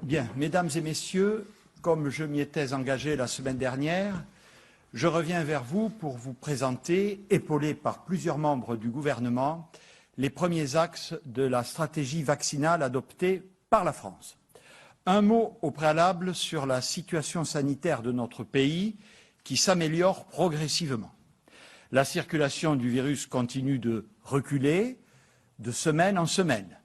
Bien, mesdames et messieurs, comme je m'y étais engagé la semaine dernière, je reviens vers vous pour vous présenter, épaulé par plusieurs membres du gouvernement, les premiers axes de la stratégie vaccinale adoptée par la France. Un mot au préalable sur la situation sanitaire de notre pays qui s'améliore progressivement. La circulation du virus continue de reculer de semaine en semaine.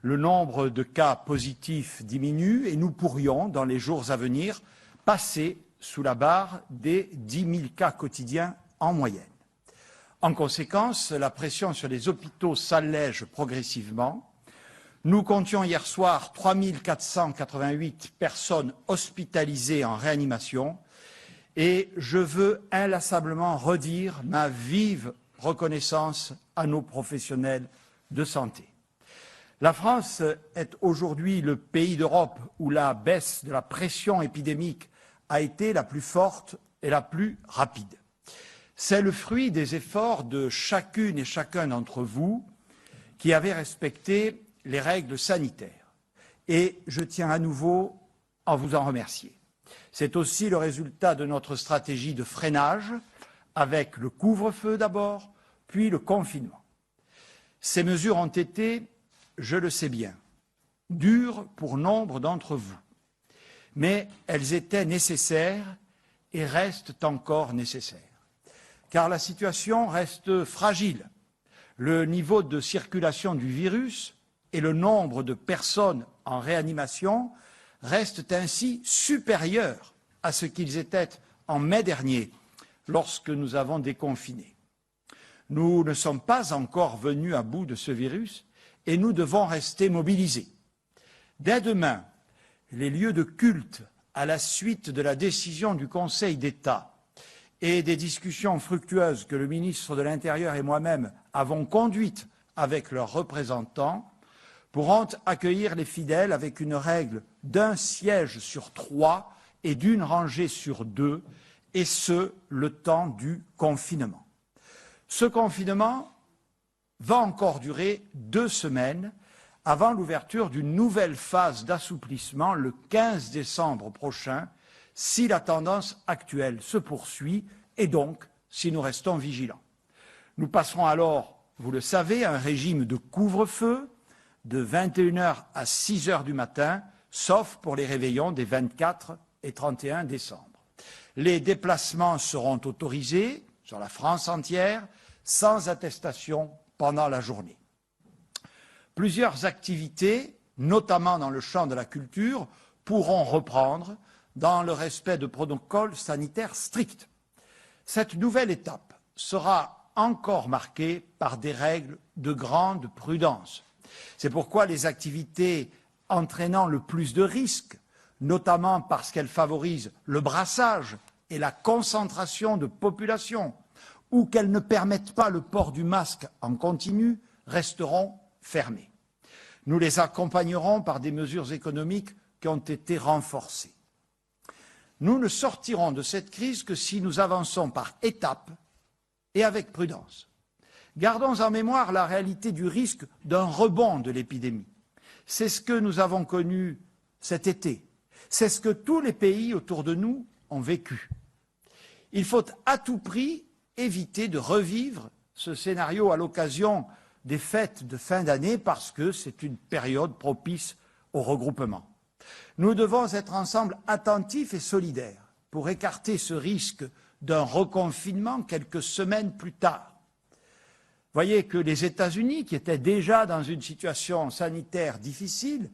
Le nombre de cas positifs diminue et nous pourrions, dans les jours à venir, passer sous la barre des 10 000 cas quotidiens en moyenne. En conséquence, la pression sur les hôpitaux s'allège progressivement. Nous comptions hier soir 3 488 personnes hospitalisées en réanimation et je veux inlassablement redire ma vive reconnaissance à nos professionnels de santé. La France est aujourd'hui le pays d'Europe où la baisse de la pression épidémique a été la plus forte et la plus rapide. C'est le fruit des efforts de chacune et chacun d'entre vous qui avez respecté les règles sanitaires. Et je tiens à nouveau à vous en remercier. C'est aussi le résultat de notre stratégie de freinage, avec le couvre-feu d'abord, puis le confinement. Ces mesures ont été, je le sais bien, dures pour nombre d'entre vous, mais elles étaient nécessaires et restent encore nécessaires. Car la situation reste fragile. Le niveau de circulation du virus et le nombre de personnes en réanimation restent ainsi supérieurs à ce qu'ils étaient en mai dernier, lorsque nous avons déconfiné. Nous ne sommes pas encore venus à bout de ce virus et nous devons rester mobilisés. Dès demain, les lieux de culte, à la suite de la décision du Conseil d'État et des discussions fructueuses que le ministre de l'Intérieur et moi-même avons conduites avec leurs représentants, pourront accueillir les fidèles avec une règle d'un siège sur 3 et d'une rangée sur 2, et ce, le temps du confinement. Ce confinement va encore durer 2 semaines avant l'ouverture d'une nouvelle phase d'assouplissement le 15 décembre prochain, si la tendance actuelle se poursuit et donc si nous restons vigilants. Nous passerons alors, vous le savez, à un régime de couvre-feu de 21 h à 6 h du matin, sauf pour les réveillons des 24 et 31 décembre. Les déplacements seront autorisés sur la France entière, sans attestation pendant la journée. Plusieurs activités, notamment dans le champ de la culture, pourront reprendre dans le respect de protocoles sanitaires stricts. Cette nouvelle étape sera encore marquée par des règles de grande prudence. C'est pourquoi les activités entraînant le plus de risques, notamment parce qu'elles favorisent le brassage et la concentration de population, ou qu'elles ne permettent pas le port du masque en continu, resteront fermées. Nous les accompagnerons par des mesures économiques qui ont été renforcées. Nous ne sortirons de cette crise que si nous avançons par étapes et avec prudence. Gardons en mémoire la réalité du risque d'un rebond de l'épidémie. C'est ce que nous avons connu cet été. C'est ce que tous les pays autour de nous ont vécu. Il faut à tout prix éviter de revivre ce scénario à l'occasion des fêtes de fin d'année parce que c'est une période propice au regroupement. Nous devons être ensemble attentifs et solidaires pour écarter ce risque d'un reconfinement quelques semaines plus tard. Voyez que les États-Unis, qui étaient déjà dans une situation sanitaire difficile,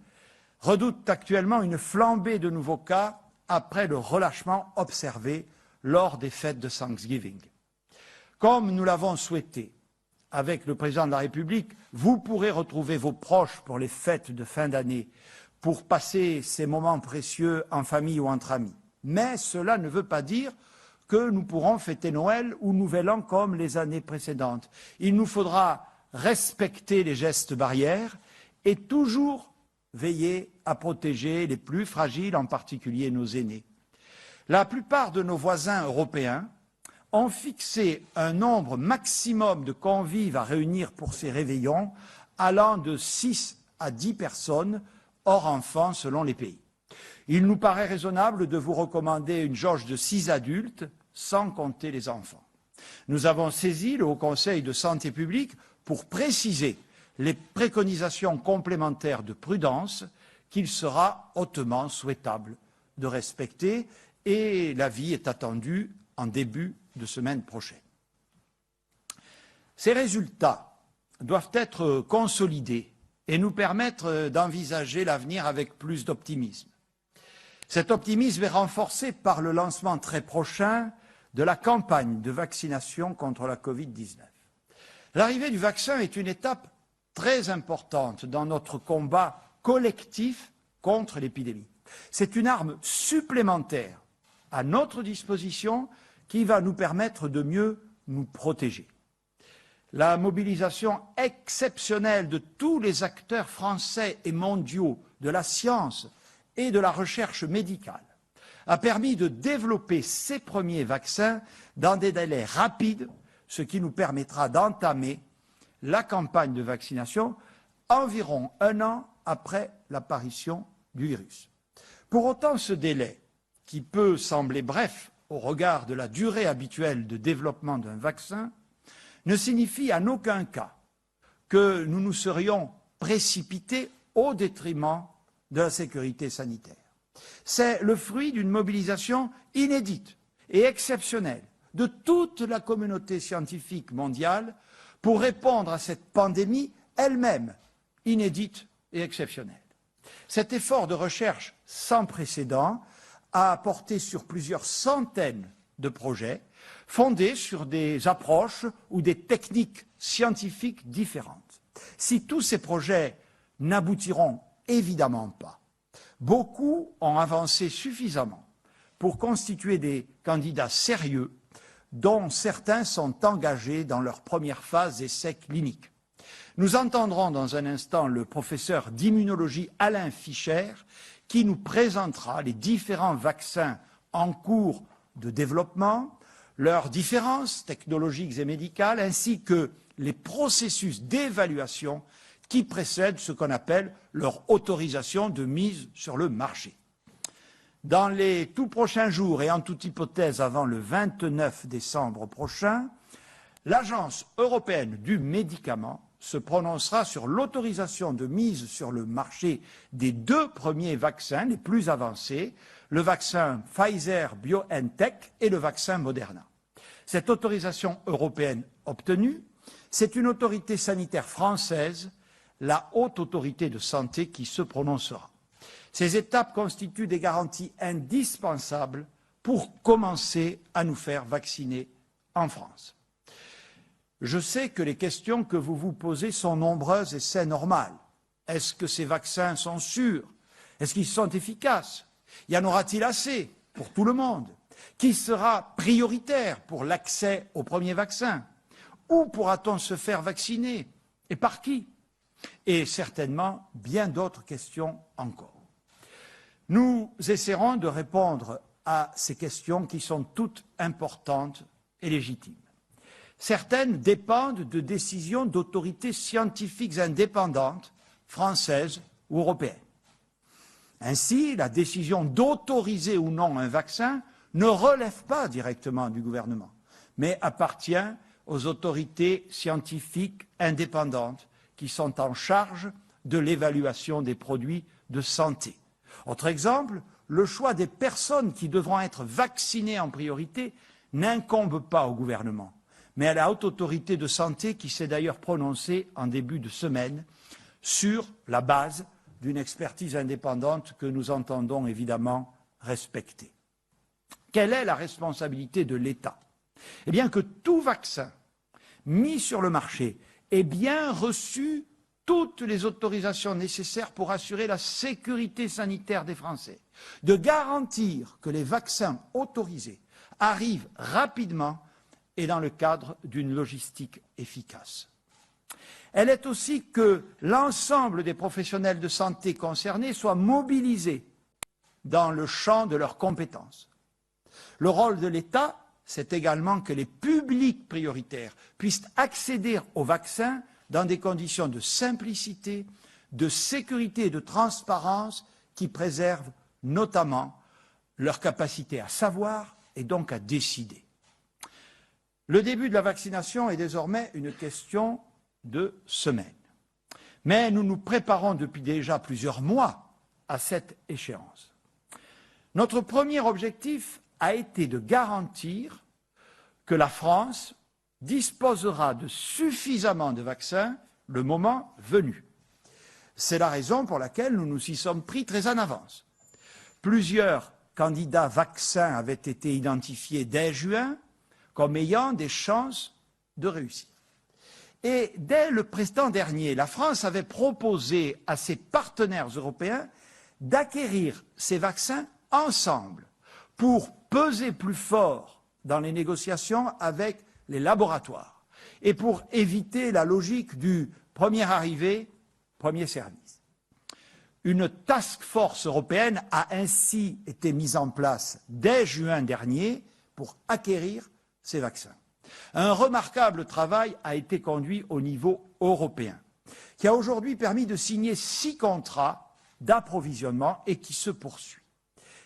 redoutent actuellement une flambée de nouveaux cas après le relâchement observé lors des fêtes de Thanksgiving. Comme nous l'avons souhaité avec le président de la République, vous pourrez retrouver vos proches pour les fêtes de fin d'année, pour passer ces moments précieux en famille ou entre amis. Mais cela ne veut pas dire que nous pourrons fêter Noël ou Nouvel An comme les années précédentes. Il nous faudra respecter les gestes barrières et toujours veiller à protéger les plus fragiles, en particulier nos aînés. La plupart de nos voisins européens ont fixé un nombre maximum de convives à réunir pour ces réveillons allant de 6 à 10 personnes, hors enfants selon les pays. Il nous paraît raisonnable de vous recommander une jauge de 6 adultes, sans compter les enfants. Nous avons saisi le Haut Conseil de santé publique pour préciser les préconisations complémentaires de prudence qu'il sera hautement souhaitable de respecter et l'avis est attendu en début de semaine prochaine. Ces résultats doivent être consolidés et nous permettre d'envisager l'avenir avec plus d'optimisme. Cet optimisme est renforcé par le lancement très prochain de la campagne de vaccination contre la Covid-19. L'arrivée du vaccin est une étape très importante dans notre combat collectif contre l'épidémie. C'est une arme supplémentaire à notre disposition qui va nous permettre de mieux nous protéger. La mobilisation exceptionnelle de tous les acteurs français et mondiaux de la science et de la recherche médicale a permis de développer ces premiers vaccins dans des délais rapides, ce qui nous permettra d'entamer la campagne de vaccination environ 1 an après l'apparition du virus. Pour autant, ce délai, qui peut sembler bref au regard de la durée habituelle de développement d'un vaccin, ne signifie en aucun cas que nous nous serions précipités au détriment de la sécurité sanitaire. C'est le fruit d'une mobilisation inédite et exceptionnelle de toute la communauté scientifique mondiale pour répondre à cette pandémie elle-même inédite et exceptionnelle. Cet effort de recherche sans précédent a porté sur plusieurs centaines de projets fondés sur des approches ou des techniques scientifiques différentes. Si tous ces projets n'aboutiront évidemment pas, beaucoup ont avancé suffisamment pour constituer des candidats sérieux dont certains sont engagés dans leur première phase d'essais cliniques. Nous entendrons dans un instant le professeur d'immunologie Alain Fischer qui nous présentera les différents vaccins en cours de développement, leurs différences technologiques et médicales, ainsi que les processus d'évaluation qui précèdent ce qu'on appelle leur autorisation de mise sur le marché. Dans les tout prochains jours et en toute hypothèse avant le 29 décembre prochain, l'Agence européenne du médicament se prononcera sur l'autorisation de mise sur le marché des 2 premiers vaccins les plus avancés, le vaccin Pfizer-BioNTech et le vaccin Moderna. Cette autorisation européenne obtenue, c'est une autorité sanitaire française, la Haute Autorité de Santé, qui se prononcera. Ces étapes constituent des garanties indispensables pour commencer à nous faire vacciner en France. Je sais que les questions que vous vous posez sont nombreuses et c'est normal. Est-ce que ces vaccins sont sûrs? Est-ce qu'ils sont efficaces? Y en aura-t-il assez pour tout le monde? Qui sera prioritaire pour l'accès au premier vaccin? Où pourra-t-on se faire vacciner? Et par qui? Et certainement bien d'autres questions encore. Nous essaierons de répondre à ces questions qui sont toutes importantes et légitimes. Certaines dépendent de décisions d'autorités scientifiques indépendantes, françaises ou européennes. Ainsi, la décision d'autoriser ou non un vaccin ne relève pas directement du gouvernement, mais appartient aux autorités scientifiques indépendantes qui sont en charge de l'évaluation des produits de santé. Autre exemple, le choix des personnes qui devront être vaccinées en priorité n'incombe pas au gouvernement, mais à la Haute Autorité de Santé qui s'est d'ailleurs prononcée en début de semaine sur la base d'une expertise indépendante que nous entendons évidemment respecter. Quelle est la responsabilité de l'État? Eh bien que tout vaccin mis sur le marché ait bien reçu toutes les autorisations nécessaires pour assurer la sécurité sanitaire des Français, de garantir que les vaccins autorisés arrivent rapidement et dans le cadre d'une logistique efficace. Elle est aussi que l'ensemble des professionnels de santé concernés soient mobilisés dans le champ de leurs compétences. Le rôle de l'État, c'est également que les publics prioritaires puissent accéder aux vaccins dans des conditions de simplicité, de sécurité et de transparence qui préservent notamment leur capacité à savoir et donc à décider. Le début de la vaccination est désormais une question de semaines. Mais nous nous préparons depuis déjà plusieurs mois à cette échéance. Notre premier objectif a été de garantir que la France disposera de suffisamment de vaccins le moment venu. C'est la raison pour laquelle nous nous y sommes pris très en avance. Plusieurs candidats vaccins avaient été identifiés dès juin comme ayant des chances de réussir. Et dès le printemps dernier, la France avait proposé à ses partenaires européens d'acquérir ces vaccins ensemble pour peser plus fort dans les négociations avec les laboratoires et pour éviter la logique du premier arrivé, premier service. Une task force européenne a ainsi été mise en place dès juin dernier pour acquérir ces vaccins. Un remarquable travail a été conduit au niveau européen, qui a aujourd'hui permis de signer 6 contrats d'approvisionnement et qui se poursuit.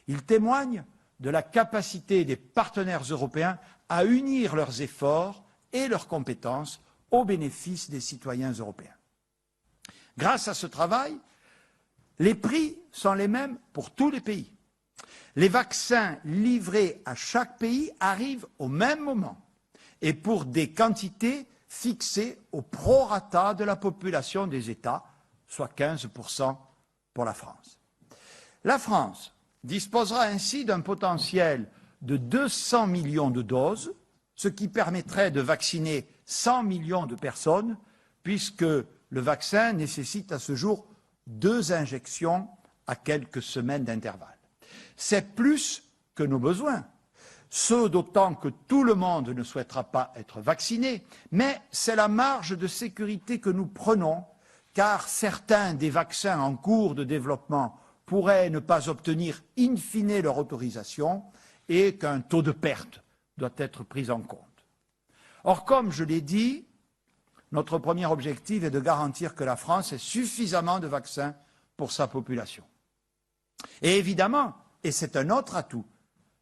Il témoigne de la capacité des partenaires européens à unir leurs efforts et leurs compétences au bénéfice des citoyens européens. Grâce à ce travail, les prix sont les mêmes pour tous les pays. Les vaccins livrés à chaque pays arrivent au même moment et pour des quantités fixées au prorata de la population des États, soit 15% pour la France. La France disposera ainsi d'un potentiel de 200 millions de doses, ce qui permettrait de vacciner 100 millions de personnes, puisque le vaccin nécessite à ce jour 2 injections à quelques semaines d'intervalle. C'est plus que nos besoins, ce d'autant que tout le monde ne souhaitera pas être vacciné, mais c'est la marge de sécurité que nous prenons, car certains des vaccins en cours de développement pourraient ne pas obtenir in fine leur autorisation et qu'un taux de perte doit être pris en compte. Or, comme je l'ai dit, notre premier objectif est de garantir que la France ait suffisamment de vaccins pour sa population. Et évidemment, et c'est un autre atout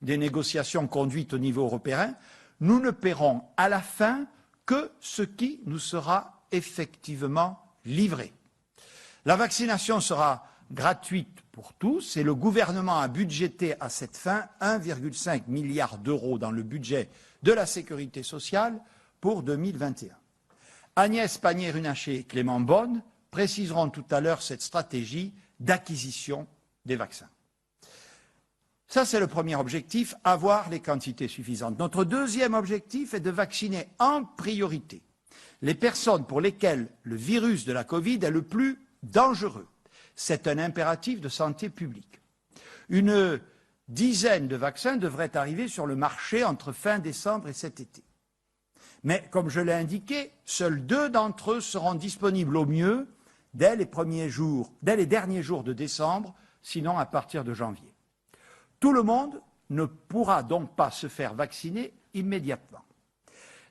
des négociations conduites au niveau européen, nous ne paierons à la fin que ce qui nous sera effectivement livré. La vaccination sera gratuite pour tous et le gouvernement a budgété à cette fin 1,5 milliard d'euros dans le budget de la sécurité sociale pour 2021. Agnès Pannier-Runacher et Clément Beaune préciseront tout à l'heure cette stratégie d'acquisition des vaccins. Ça, c'est le premier objectif, avoir les quantités suffisantes. Notre deuxième objectif est de vacciner en priorité les personnes pour lesquelles le virus de la Covid est le plus dangereux. C'est un impératif de santé publique. Une dizaine de vaccins devraient arriver sur le marché entre fin décembre et cet été. Mais, comme je l'ai indiqué, seuls 2 d'entre eux seront disponibles au mieux dès les derniers jours de décembre, sinon à partir de janvier. Tout le monde ne pourra donc pas se faire vacciner immédiatement.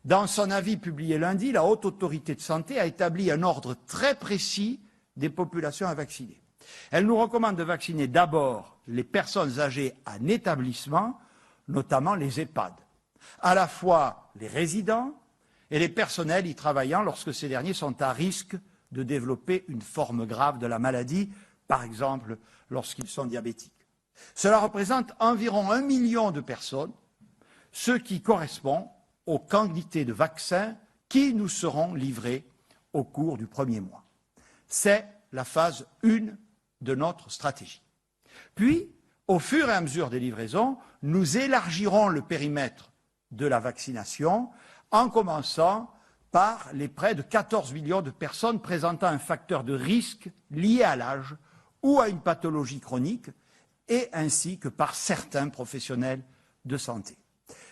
Dans son avis publié lundi, la Haute Autorité de Santé a établi un ordre très précis des populations à vacciner. Elle nous recommande de vacciner d'abord les personnes âgées en établissement, notamment les EHPAD, à la fois les résidents et les personnels y travaillant lorsque ces derniers sont à risque de développer une forme grave de la maladie, par exemple lorsqu'ils sont diabétiques. Cela représente environ 1 million de personnes, ce qui correspond aux quantités de vaccins qui nous seront livrés au cours du premier mois. C'est la phase 1 de notre stratégie. Puis, au fur et à mesure des livraisons, nous élargirons le périmètre de la vaccination en commençant par les près de 14 millions de personnes présentant un facteur de risque lié à l'âge ou à une pathologie chronique, et ainsi que par certains professionnels de santé.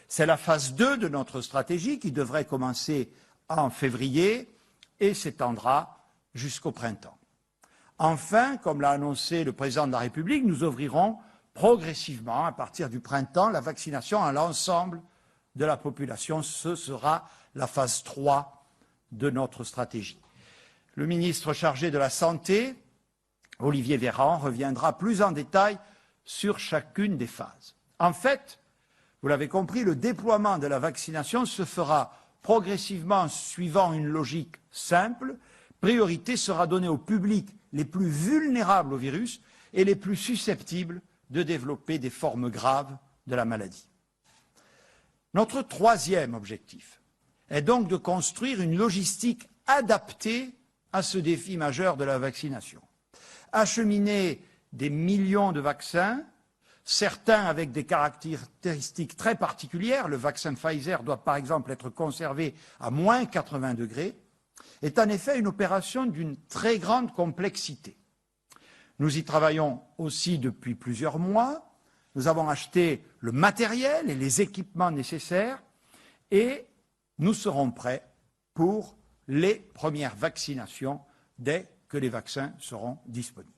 C'est la phase 2 de notre stratégie qui devrait commencer en février et s'étendra jusqu'au printemps. Enfin, comme l'a annoncé le président de la République, nous ouvrirons progressivement, à partir du printemps, la vaccination à l'ensemble de la population. Ce sera la phase 3 de notre stratégie. Le ministre chargé de la Santé, Olivier Véran, reviendra plus en détail sur chacune des phases. En fait, vous l'avez compris, le déploiement de la vaccination se fera progressivement suivant une logique simple. Priorité sera donnée aux publics les plus vulnérables au virus et les plus susceptibles de développer des formes graves de la maladie. Notre troisième objectif est donc de construire une logistique adaptée à ce défi majeur de la vaccination. Acheminer des millions de vaccins, certains avec des caractéristiques très particulières, le vaccin Pfizer doit par exemple être conservé à moins 80 degrés, est en effet une opération d'une très grande complexité. Nous y travaillons aussi depuis plusieurs mois. Nous avons acheté le matériel et les équipements nécessaires et nous serons prêts pour les premières vaccinations dès que les vaccins seront disponibles.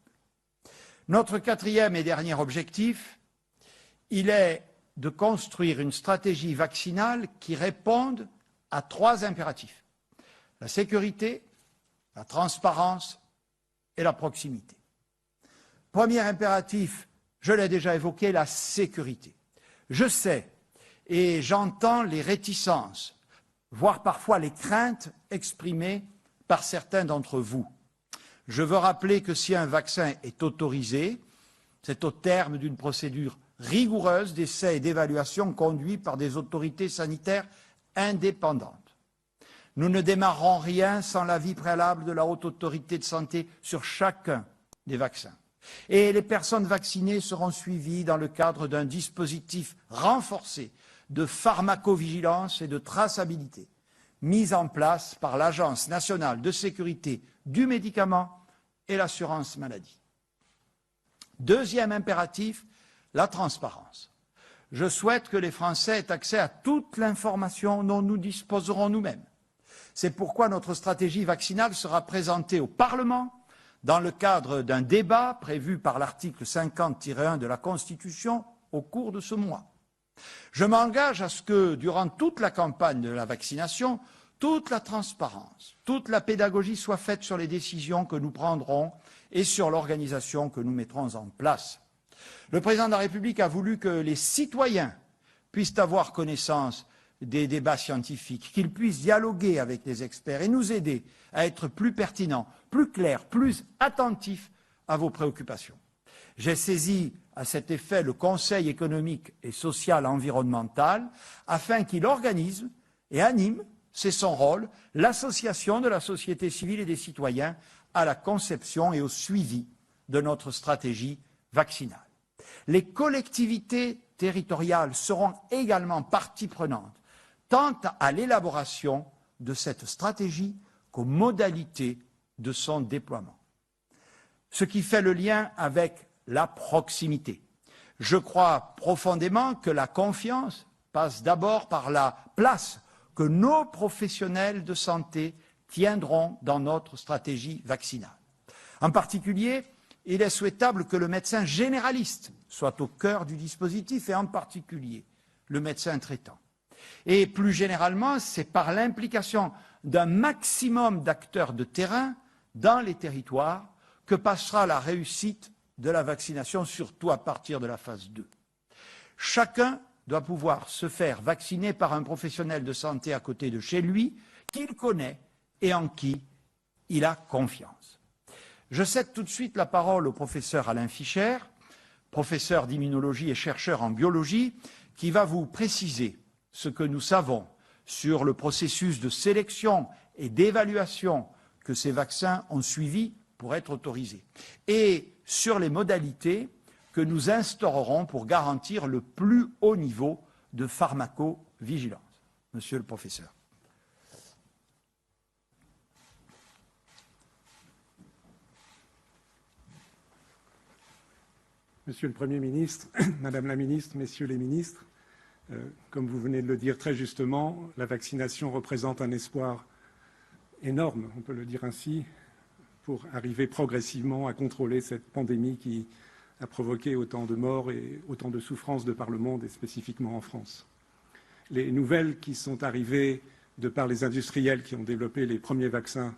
Notre quatrième et dernier objectif, il est de construire une stratégie vaccinale qui réponde à 3 impératifs: la sécurité, la transparence et la proximité. Premier impératif, je l'ai déjà évoqué, la sécurité. Je sais et j'entends les réticences, voire parfois les craintes exprimées par certains d'entre vous. Je veux rappeler que si un vaccin est autorisé, c'est au terme d'une procédure rigoureuse d'essais et d'évaluation conduite par des autorités sanitaires indépendantes. Nous ne démarrons rien sans l'avis préalable de la Haute Autorité de Santé sur chacun des vaccins. Et les personnes vaccinées seront suivies dans le cadre d'un dispositif renforcé de pharmacovigilance et de traçabilité, mis en place par l'Agence nationale de sécurité du médicament et l'assurance maladie. Deuxième impératif, la transparence. Je souhaite que les Français aient accès à toute l'information dont nous disposerons nous-mêmes. C'est pourquoi notre stratégie vaccinale sera présentée au Parlement dans le cadre d'un débat prévu par l'article 50-1 de la Constitution au cours de ce mois. Je m'engage à ce que, durant toute la campagne de la vaccination, toute la transparence, toute la pédagogie soit faite sur les décisions que nous prendrons et sur l'organisation que nous mettrons en place. Le président de la République a voulu que les citoyens puissent avoir connaissance des débats scientifiques, qu'ils puissent dialoguer avec les experts et nous aider à être plus pertinents, plus clairs, plus attentifs à vos préoccupations. J'ai saisi à cet effet le Conseil économique et social environnemental afin qu'il organise et anime, c'est son rôle, l'association de la société civile et des citoyens à la conception et au suivi de notre stratégie vaccinale. Les collectivités territoriales seront également partie prenante, tant à l'élaboration de cette stratégie qu'aux modalités de son déploiement. Ce qui fait le lien avec la proximité. Je crois profondément que la confiance passe d'abord par la place que nos professionnels de santé tiendront dans notre stratégie vaccinale. En particulier, il est souhaitable que le médecin généraliste soit au cœur du dispositif et en particulier le médecin traitant. Et plus généralement, c'est par l'implication d'un maximum d'acteurs de terrain dans les territoires que passera la réussite de la vaccination, surtout à partir de la phase 2. Chacun doit pouvoir se faire vacciner par un professionnel de santé à côté de chez lui, qu'il connaît et en qui il a confiance. Je cède tout de suite la parole au professeur Alain Fischer, professeur d'immunologie et chercheur en biologie, qui va vous préciser ce que nous savons sur le processus de sélection et d'évaluation que ces vaccins ont suivi pour être autorisés, et sur les modalités que nous instaurerons pour garantir le plus haut niveau de pharmacovigilance. Monsieur le professeur. Monsieur le Premier ministre, Madame la Ministre, Messieurs les ministres, comme vous venez de le dire très justement, la vaccination représente un espoir énorme, on peut le dire ainsi, pour arriver progressivement à contrôler cette pandémie qui a provoqué autant de morts et autant de souffrances de par le monde et spécifiquement en France. Les nouvelles qui sont arrivées de par les industriels qui ont développé les premiers vaccins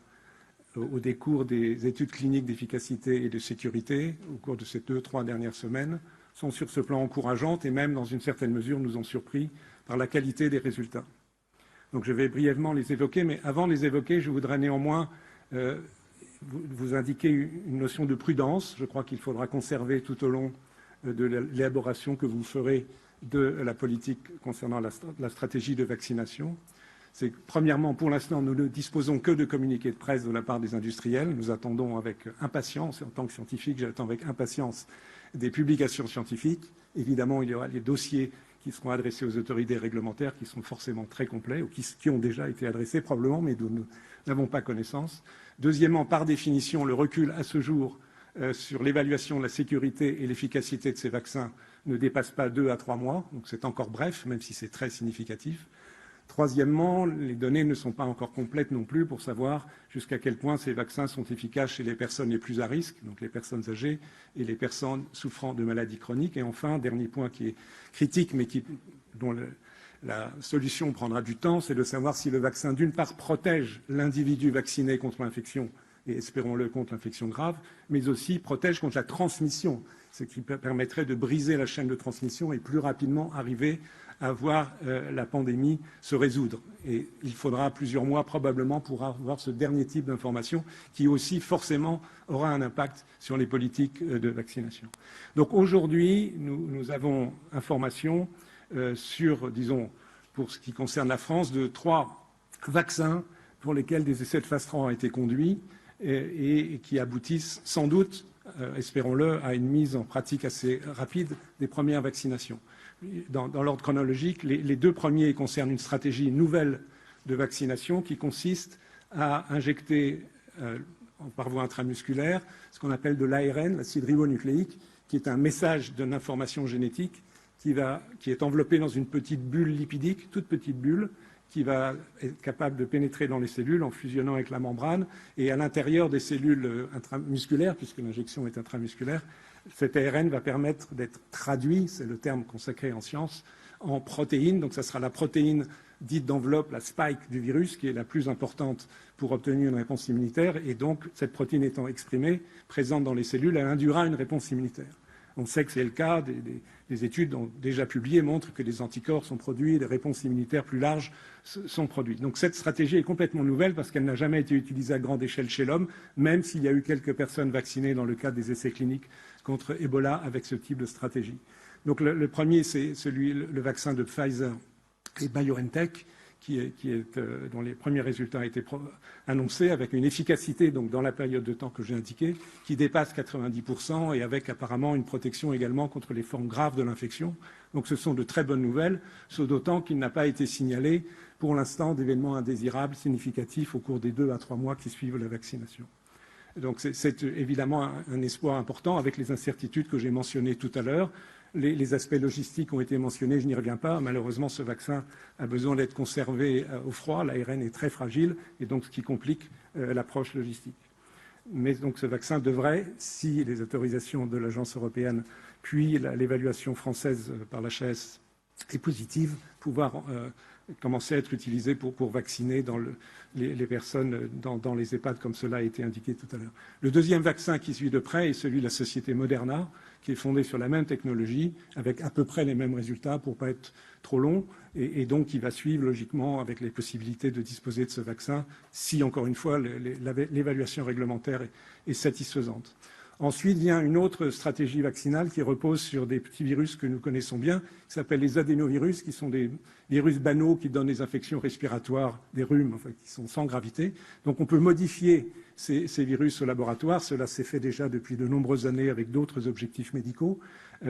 au décours des études cliniques d'efficacité et de sécurité au cours de ces 2-3 dernières semaines sont sur ce plan encourageantes et même, dans une certaine mesure, nous ont surpris par la qualité des résultats. Donc je vais brièvement les évoquer, mais avant de les évoquer, je voudrais néanmoins vous indiquer une notion de prudence. Je crois qu'il faudra conserver tout au long de l'élaboration que vous ferez de la politique concernant la stratégie de vaccination. C'est que, premièrement, pour l'instant, nous ne disposons que de communiqués de presse de la part des industriels. Nous attendons avec impatience, en tant que scientifique, j'attends avec impatience des publications scientifiques. Évidemment, il y aura les dossiers qui seront adressés aux autorités réglementaires, qui sont forcément très complets, ou qui ont déjà été adressés probablement, mais dont nous n'avons pas connaissance. Deuxièmement, par définition, le recul à ce jour sur l'évaluation de la sécurité et l'efficacité de ces vaccins ne dépasse pas 2 à 3 mois, donc c'est encore bref, même si c'est très significatif. Troisièmement, les données ne sont pas encore complètes non plus pour savoir jusqu'à quel point ces vaccins sont efficaces chez les personnes les plus à risque, donc les personnes âgées et les personnes souffrant de maladies chroniques. Et enfin, dernier point qui est critique, mais dont la solution prendra du temps, c'est de savoir si le vaccin, d'une part, protège l'individu vacciné contre l'infection, et espérons-le contre l'infection grave, mais aussi protège contre la transmission, ce qui permettrait de briser la chaîne de transmission et plus rapidement arriver à voir la pandémie se résoudre. Et il faudra plusieurs mois probablement pour avoir ce dernier type d'information qui aussi forcément aura un impact sur les politiques de vaccination. Donc aujourd'hui, nous avons information sur, disons, pour ce qui concerne la France, de 3 vaccins pour lesquels des essais de phase 3 ont été conduits et qui aboutissent sans doute, espérons-le, à une mise en pratique assez rapide des premières vaccinations. Dans l'ordre chronologique, les 2 premiers concernent une stratégie nouvelle de vaccination qui consiste à injecter par voie intramusculaire ce qu'on appelle de l'ARN, l'acide ribonucléique, qui est un message d'une information génétique qui est enveloppée dans une petite bulle lipidique, toute petite bulle, qui va être capable de pénétrer dans les cellules en fusionnant avec la membrane. Et à l'intérieur des cellules intramusculaires, puisque l'injection est intramusculaire, cet ARN va permettre d'être traduit, c'est le terme consacré en science, en protéines. Donc ça sera la protéine dite d'enveloppe, la spike du virus, qui est la plus importante pour obtenir une réponse immunitaire. Et donc cette protéine étant exprimée, présente dans les cellules, elle induira une réponse immunitaire. On sait que c'est le cas, des études déjà publiées montrent que des anticorps sont produits, des réponses immunitaires plus larges sont produites. Donc cette stratégie est complètement nouvelle parce qu'elle n'a jamais été utilisée à grande échelle chez l'homme, même s'il y a eu quelques personnes vaccinées dans le cadre des essais cliniques contre Ebola avec ce type de stratégie. Donc le premier, c'est le vaccin de Pfizer et BioNTech, dont les premiers résultats ont été annoncés, avec une efficacité donc, dans la période de temps que j'ai indiquée, qui dépasse 90% et avec apparemment une protection également contre les formes graves de l'infection. Donc ce sont de très bonnes nouvelles, sauf d'autant qu'il n'a pas été signalé pour l'instant d'événements indésirables significatifs au cours des 2 à 3 mois qui suivent la vaccination. Donc c'est évidemment un espoir important avec les incertitudes que j'ai mentionnées tout à l'heure. Les aspects logistiques ont été mentionnés, je n'y reviens pas. Malheureusement, ce vaccin a besoin d'être conservé au froid. L'ARN est très fragile et donc ce qui complique l'approche logistique. Mais donc ce vaccin devrait, si les autorisations de l'Agence européenne puis l'évaluation française par l'HAS est positive, pouvoir commencer à être utilisé pour vacciner les personnes dans les EHPAD, comme cela a été indiqué tout à l'heure. Le deuxième vaccin qui suit de près est celui de la société Moderna, qui est fondé sur la même technologie, avec à peu près les mêmes résultats pour ne pas être trop long, et donc qui va suivre logiquement avec les possibilités de disposer de ce vaccin, si, encore une fois, l'évaluation réglementaire est satisfaisante. Ensuite vient une autre stratégie vaccinale qui repose sur des petits virus que nous connaissons bien, qui s'appellent les adénovirus, qui sont des virus banaux qui donnent des infections respiratoires, des rhumes, enfin, qui sont sans gravité. Donc on peut modifier ces virus au laboratoire. Cela s'est fait déjà depuis de nombreuses années avec d'autres objectifs médicaux.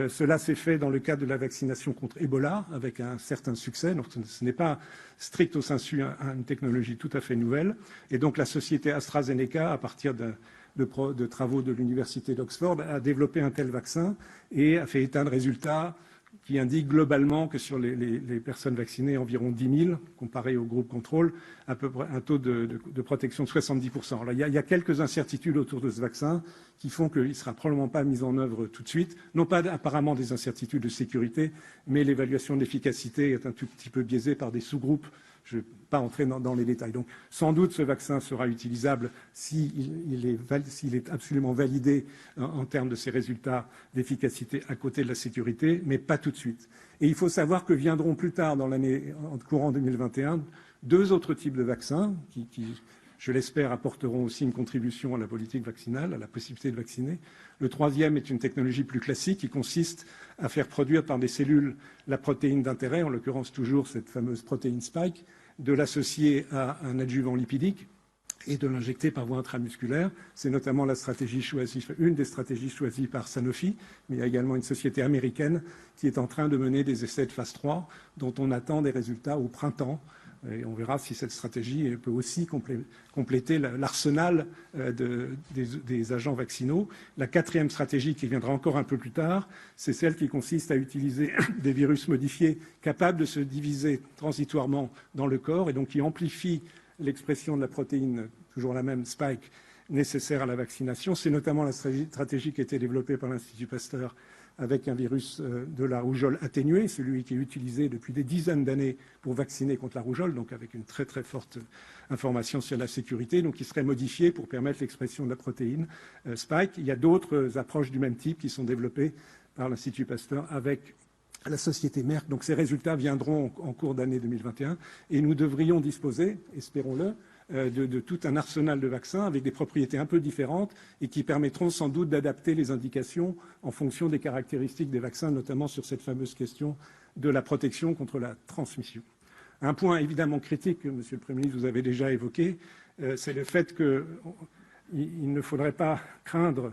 Cela s'est fait dans le cadre de la vaccination contre Ebola avec un certain succès. Donc ce n'est pas stricto sensu une technologie tout à fait nouvelle. Et donc la société AstraZeneca, à partir de travaux de l'université d'Oxford, a développé un tel vaccin et a fait état de résultats qui indiquent globalement que sur les personnes vaccinées, environ 10 000, comparé au groupe contrôle, à peu près un taux de protection de 70%. Alors, il y a quelques incertitudes autour de ce vaccin qui font qu'il ne sera probablement pas mis en œuvre tout de suite. Non pas apparemment des incertitudes de sécurité, mais l'évaluation de l'efficacité est un tout petit peu biaisée par des sous-groupes je ne vais pas entrer dans les détails. Donc, sans doute, ce vaccin sera utilisable s'il est absolument validé en termes de ses résultats d'efficacité à côté de la sécurité, mais pas tout de suite. Et il faut savoir que viendront plus tard dans l'année, en courant 2021, 2 autres types de vaccins qui je l'espère, apporteront aussi une contribution à la politique vaccinale, à la possibilité de vacciner. Le troisième est une technologie plus classique qui consiste à faire produire par des cellules la protéine d'intérêt, en l'occurrence toujours cette fameuse protéine spike, de l'associer à un adjuvant lipidique et de l'injecter par voie intramusculaire. C'est notamment la stratégie choisie, une des stratégies choisies par Sanofi, mais il y a également une société américaine qui est en train de mener des essais de phase 3 dont on attend des résultats au printemps. Et on verra si cette stratégie peut aussi compléter l'arsenal des agents vaccinaux. La 4e stratégie, qui viendra encore un peu plus tard, c'est celle qui consiste à utiliser des virus modifiés capables de se diviser transitoirement dans le corps et donc qui amplifient l'expression de la protéine, toujours la même, spike, nécessaire à la vaccination. C'est notamment la stratégie qui a été développée par l'Institut Pasteur avec un virus de la rougeole atténué, celui qui est utilisé depuis des dizaines d'années pour vacciner contre la rougeole, donc avec une très très forte information sur la sécurité, donc qui serait modifié pour permettre l'expression de la protéine spike. Il y a d'autres approches du même type qui sont développées par l'Institut Pasteur avec la société Merck. Donc ces résultats viendront en cours d'année 2021 et nous devrions disposer, espérons-le, de tout un arsenal de vaccins avec des propriétés un peu différentes et qui permettront sans doute d'adapter les indications en fonction des caractéristiques des vaccins, notamment sur cette fameuse question de la protection contre la transmission. Un point évidemment critique que, Monsieur le Premier ministre, vous avez déjà évoqué, c'est le fait qu'il ne faudrait pas craindre,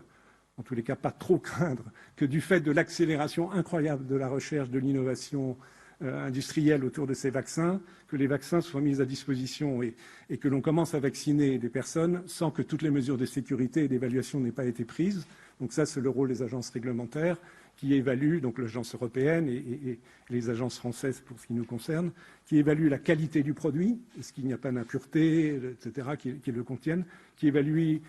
en tous les cas pas trop craindre, que du fait de l'accélération incroyable de la recherche, de l'innovation industrielle autour de ces vaccins, que les vaccins soient mis à disposition et que l'on commence à vacciner des personnes sans que toutes les mesures de sécurité et d'évaluation n'aient pas été prises. Donc ça, c'est le rôle des agences réglementaires qui évaluent, donc l'agence européenne et les agences françaises pour ce qui nous concerne, qui évaluent la qualité du produit, est-ce qu'il n'y a pas d'impureté, etc., qui le contiennent, qui évaluent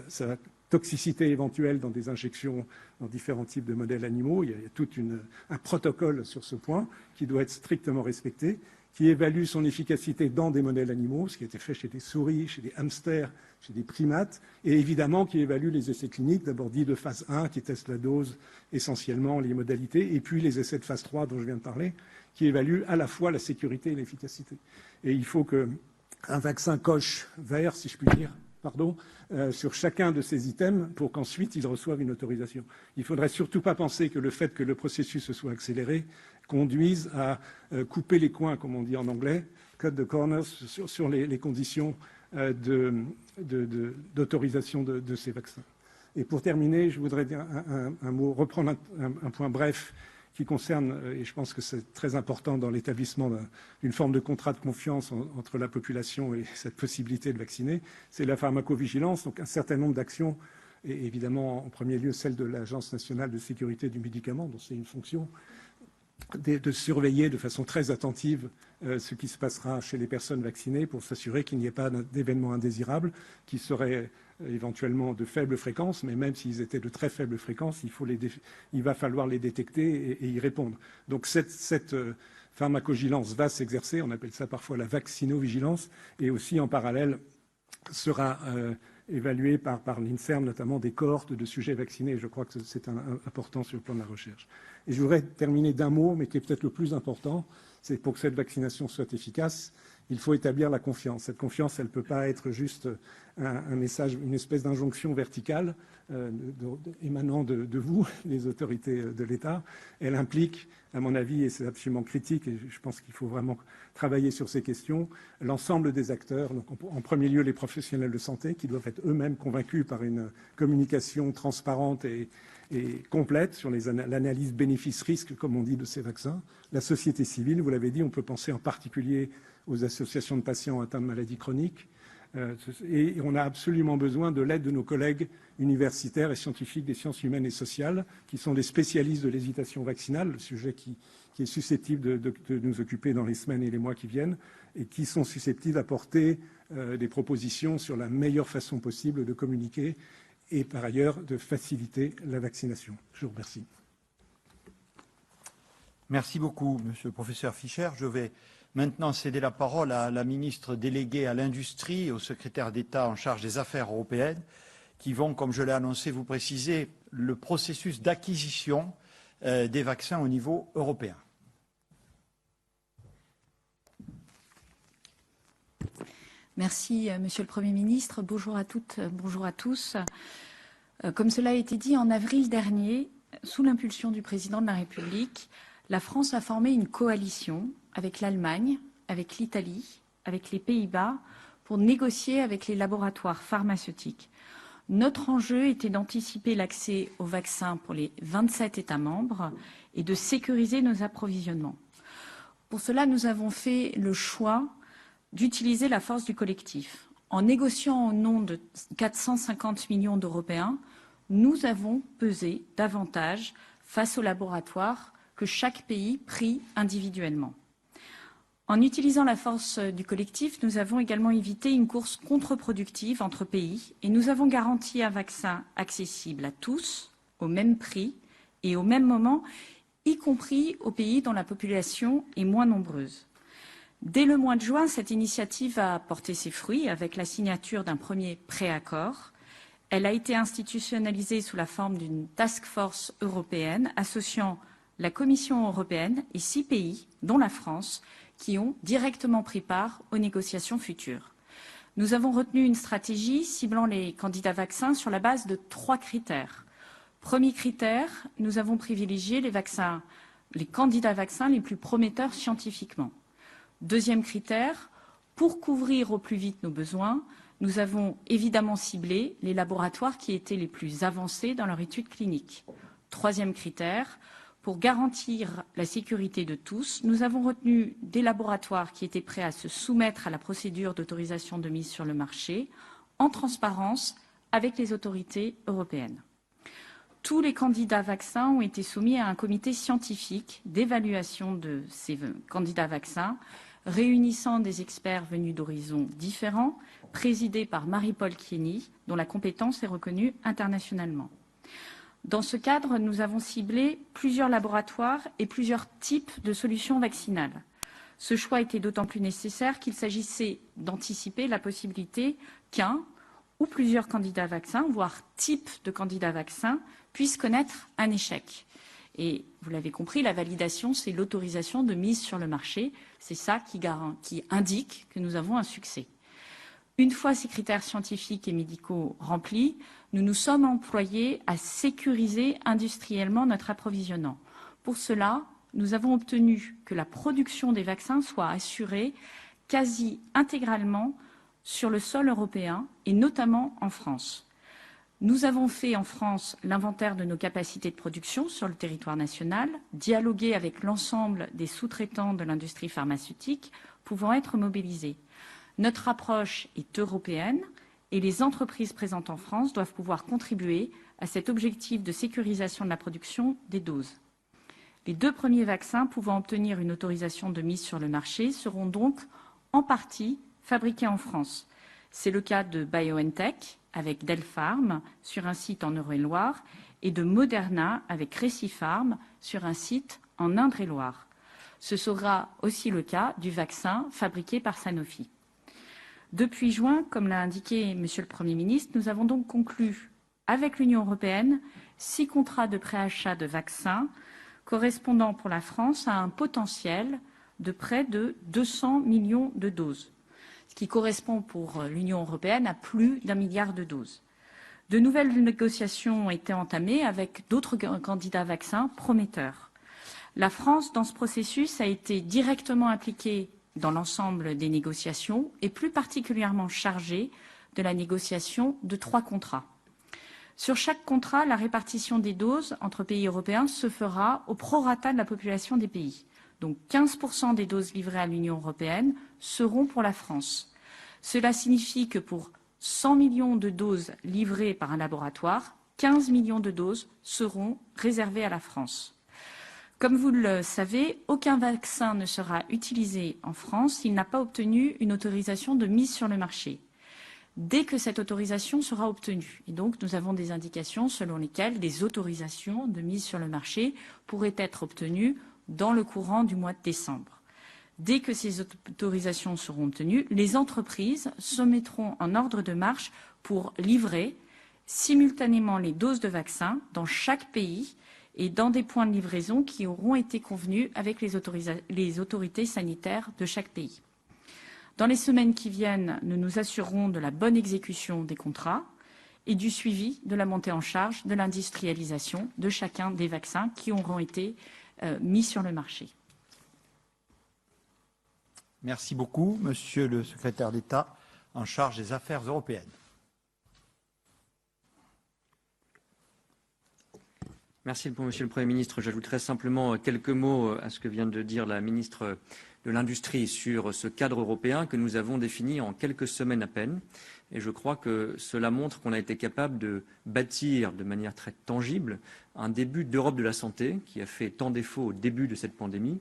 sa toxicité éventuelle dans des injections dans différents types de modèles animaux. Il y a tout un protocole sur ce point qui doit être strictement respecté, qui évalue son efficacité dans des modèles animaux, ce qui a été fait chez des souris, chez des hamsters, chez des primates, et évidemment qui évalue les essais cliniques, d'abord dits de phase 1, qui testent la dose, essentiellement les modalités, et puis les essais de phase 3 dont je viens de parler, qui évaluent à la fois la sécurité et l'efficacité. Et il faut qu'un vaccin coche vert, si je puis dire, sur chacun de ces items pour qu'ensuite il reçoive une autorisation. Il ne faudrait surtout pas penser que le fait que le processus se soit accéléré conduise à couper les coins, comme on dit en anglais, cut the corners, sur les conditions d'autorisation de ces vaccins. Et pour terminer, je voudrais dire un mot, reprendre un point bref qui concerne, et je pense que c'est très important dans l'établissement d'une forme de contrat de confiance entre la population et cette possibilité de vacciner, c'est la pharmacovigilance, donc un certain nombre d'actions, et évidemment en premier lieu celle de l'Agence nationale de sécurité du médicament, dont c'est une fonction, de surveiller de façon très attentive ce qui se passera chez les personnes vaccinées pour s'assurer qu'il n'y ait pas d'événements indésirables qui seraient éventuellement de faible fréquence, mais même s'ils étaient de très faible fréquence, il va falloir les détecter et y répondre. Donc cette pharmacovigilance va s'exercer, on appelle ça parfois la vaccinovigilance, et aussi en parallèle sera évaluée par l'INSERM, notamment des cohortes de sujets vaccinés. Je crois que c'est important sur le plan de la recherche. Et je voudrais terminer d'un mot, mais qui est peut-être le plus important, c'est que pour que cette vaccination soit efficace, il faut établir la confiance. Cette confiance, elle ne peut pas être juste un message, une espèce d'injonction verticale émanant de vous, les autorités de l'État. Elle implique, à mon avis, et c'est absolument critique, et je pense qu'il faut vraiment travailler sur ces questions, l'ensemble des acteurs, donc en premier lieu les professionnels de santé, qui doivent être eux-mêmes convaincus par une communication transparente et complète sur l'analyse bénéfice-risque, comme on dit, de ces vaccins. La société civile, vous l'avez dit, on peut penser en particulier aux associations de patients atteints de maladies chroniques. Et on a absolument besoin de l'aide de nos collègues universitaires et scientifiques des sciences humaines et sociales, qui sont des spécialistes de l'hésitation vaccinale, le sujet qui est susceptible de nous occuper dans les semaines et les mois qui viennent, et qui sont susceptibles d'apporter des propositions sur la meilleure façon possible de communiquer et par ailleurs de faciliter la vaccination. Je vous remercie. Merci beaucoup, Monsieur le professeur Fischer. Je vais maintenant céder la parole à la ministre déléguée à l'industrie et au secrétaire d'État en charge des affaires européennes, qui vont, comme je l'ai annoncé, vous préciser le processus d'acquisition des vaccins au niveau européen. Merci, Monsieur le Premier ministre. Bonjour à toutes, bonjour à tous. Comme cela a été dit, en avril dernier, sous l'impulsion du Président de la République, la France a formé une coalition avec l'Allemagne, avec l'Italie, avec les Pays-Bas, pour négocier avec les laboratoires pharmaceutiques. Notre enjeu était d'anticiper l'accès aux vaccins pour les 27 États membres et de sécuriser nos approvisionnements. Pour cela, nous avons fait le choix d'utiliser la force du collectif. En négociant au nom de 450 millions d'Européens, nous avons pesé davantage face aux laboratoires que chaque pays prit individuellement. En utilisant la force du collectif, nous avons également évité une course contre-productive entre pays et nous avons garanti un vaccin accessible à tous, au même prix et au même moment, y compris aux pays dont la population est moins nombreuse. Dès le mois de juin, cette initiative a porté ses fruits avec la signature d'un premier préaccord. Elle a été institutionnalisée sous la forme d'une task force européenne associant la Commission européenne et 6 pays, dont la France, qui ont directement pris part aux négociations futures. Nous avons retenu une stratégie ciblant les candidats vaccins sur la base de 3 critères. Premier critère, nous avons privilégié les candidats vaccins les plus prometteurs scientifiquement. Deuxième critère, pour couvrir au plus vite nos besoins, nous avons évidemment ciblé les laboratoires qui étaient les plus avancés dans leur étude clinique. Troisième critère, pour garantir la sécurité de tous, nous avons retenu des laboratoires qui étaient prêts à se soumettre à la procédure d'autorisation de mise sur le marché en transparence avec les autorités européennes. Tous les candidats vaccins ont été soumis à un comité scientifique d'évaluation de ces candidats vaccins, réunissant des experts venus d'horizons différents, présidé par Marie-Paule Chieni, dont la compétence est reconnue internationalement. Dans ce cadre, nous avons ciblé plusieurs laboratoires et plusieurs types de solutions vaccinales. Ce choix était d'autant plus nécessaire qu'il s'agissait d'anticiper la possibilité qu'un ou plusieurs candidats vaccins, voire types de candidats vaccins, puissent connaître un échec. Et vous l'avez compris, la validation, c'est l'autorisation de mise sur le marché. C'est ça qui indique que nous avons un succès. Une fois ces critères scientifiques et médicaux remplis, nous nous sommes employés à sécuriser industriellement notre approvisionnement. Pour cela, nous avons obtenu que la production des vaccins soit assurée quasi intégralement sur le sol européen et notamment en France. Nous avons fait en France l'inventaire de nos capacités de production sur le territoire national, dialogué avec l'ensemble des sous-traitants de l'industrie pharmaceutique pouvant être mobilisés. Notre approche est européenne et les entreprises présentes en France doivent pouvoir contribuer à cet objectif de sécurisation de la production des doses. Les 2 premiers vaccins pouvant obtenir une autorisation de mise sur le marché seront donc en partie fabriqués en France. C'est le cas de BioNTech avec Delpharm sur un site en Eure-et-Loire et de Moderna avec Recipharm sur un site en Indre-et-Loire. Ce sera aussi le cas du vaccin fabriqué par Sanofi. Depuis juin, comme l'a indiqué Monsieur le Premier ministre, nous avons donc conclu avec l'Union européenne 6 contrats de préachat de vaccins correspondant pour la France à un potentiel de près de 200 millions de doses, ce qui correspond pour l'Union européenne à plus d'1 milliard de doses. De nouvelles négociations ont été entamées avec d'autres candidats vaccins prometteurs. La France, dans ce processus, a été directement impliquée dans l'ensemble des négociations et plus particulièrement chargée de la négociation de 3 contrats. Sur chaque contrat, la répartition des doses entre pays européens se fera au prorata de la population des pays. Donc 15% des doses livrées à l'Union européenne seront pour la France. Cela signifie que pour 100 millions de doses livrées par un laboratoire, 15 millions de doses seront réservées à la France. Comme vous le savez, aucun vaccin ne sera utilisé en France s'il n'a pas obtenu une autorisation de mise sur le marché. Dès que cette autorisation sera obtenue, et donc nous avons des indications selon lesquelles des autorisations de mise sur le marché pourraient être obtenues dans le courant du mois de décembre. Dès que ces autorisations seront obtenues, les entreprises se mettront en ordre de marche pour livrer simultanément les doses de vaccins dans chaque pays et dans des points de livraison qui auront été convenus avec les autorités sanitaires de chaque pays. Dans les semaines qui viennent, nous nous assurerons de la bonne exécution des contrats et du suivi de la montée en charge de l'industrialisation de chacun des vaccins qui auront été mis sur le marché. Merci beaucoup, Monsieur le secrétaire d'État en charge des affaires européennes. Merci, Monsieur le Premier ministre. J'ajouterai simplement quelques mots à ce que vient de dire la ministre de l'Industrie sur ce cadre européen que nous avons défini en quelques semaines à peine. Et je crois que cela montre qu'on a été capable de bâtir de manière très tangible un début d'Europe de la santé qui a fait tant défaut au début de cette pandémie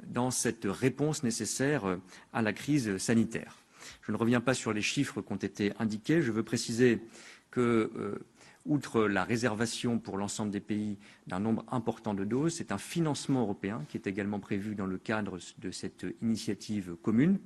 dans cette réponse nécessaire à la crise sanitaire. Je ne reviens pas sur les chiffres qui ont été indiqués. Je veux préciser que outre la réservation pour l'ensemble des pays d'un nombre important de doses, c'est un financement européen qui est également prévu dans le cadre de cette initiative commune.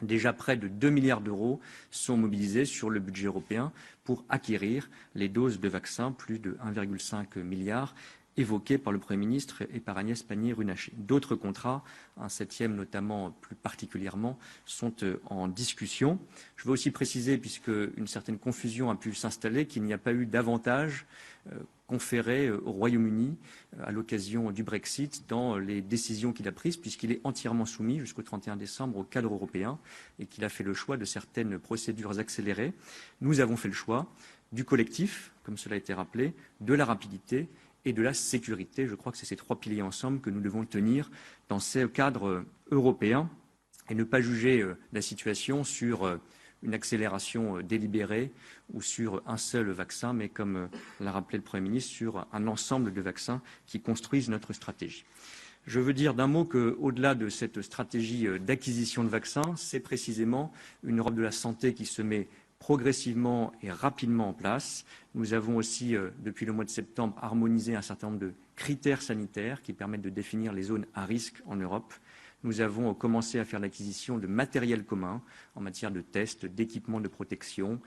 Déjà près de 2 milliards d'euros sont mobilisés sur le budget européen pour acquérir les doses de vaccins, plus de 1,5 milliard évoqués par le Premier ministre et par Agnès Pannier-Runacher. D'autres contrats, un 7e notamment plus particulièrement, sont en discussion. Je veux aussi préciser, puisque une certaine confusion a pu s'installer, qu'il n'y a pas eu d'avantage conféré au Royaume-Uni à l'occasion du Brexit dans les décisions qu'il a prises, puisqu'il est entièrement soumis jusqu'au 31 décembre au cadre européen et qu'il a fait le choix de certaines procédures accélérées. Nous avons fait le choix du collectif, comme cela a été rappelé, de la rapidité et de la sécurité. Je crois que c'est ces trois piliers ensemble que nous devons tenir dans ce cadre européen et ne pas juger la situation sur une accélération délibérée ou sur un seul vaccin, mais comme l'a rappelé le Premier ministre, sur un ensemble de vaccins qui construisent notre stratégie. Je veux dire d'un mot qu'au-delà de cette stratégie d'acquisition de vaccins, c'est précisément une Europe de la santé qui se met progressivement et rapidement en place. Nous avons aussi, depuis le mois de septembre, harmonisé un certain nombre de critères sanitaires qui permettent de définir les zones à risque en Europe. Nous avons commencé à faire l'acquisition de matériel commun en matière de tests, d'équipements de protection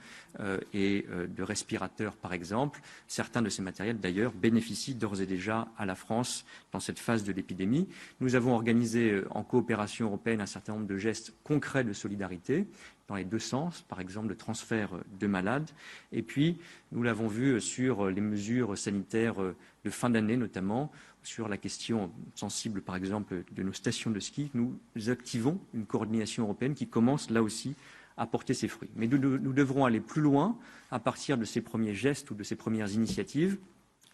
et de respirateurs, par exemple. Certains de ces matériels, d'ailleurs, bénéficient d'ores et déjà à la France dans cette phase de l'épidémie. Nous avons organisé, en coopération européenne, un certain nombre de gestes concrets de solidarité dans les deux sens, par exemple le transfert de malades. Et puis, nous l'avons vu sur les mesures sanitaires de fin d'année, notamment sur la question sensible, par exemple, de nos stations de ski. Nous activons une coordination européenne qui commence, là aussi, à porter ses fruits. Mais nous devrons aller plus loin à partir de ces premiers gestes ou de ces premières initiatives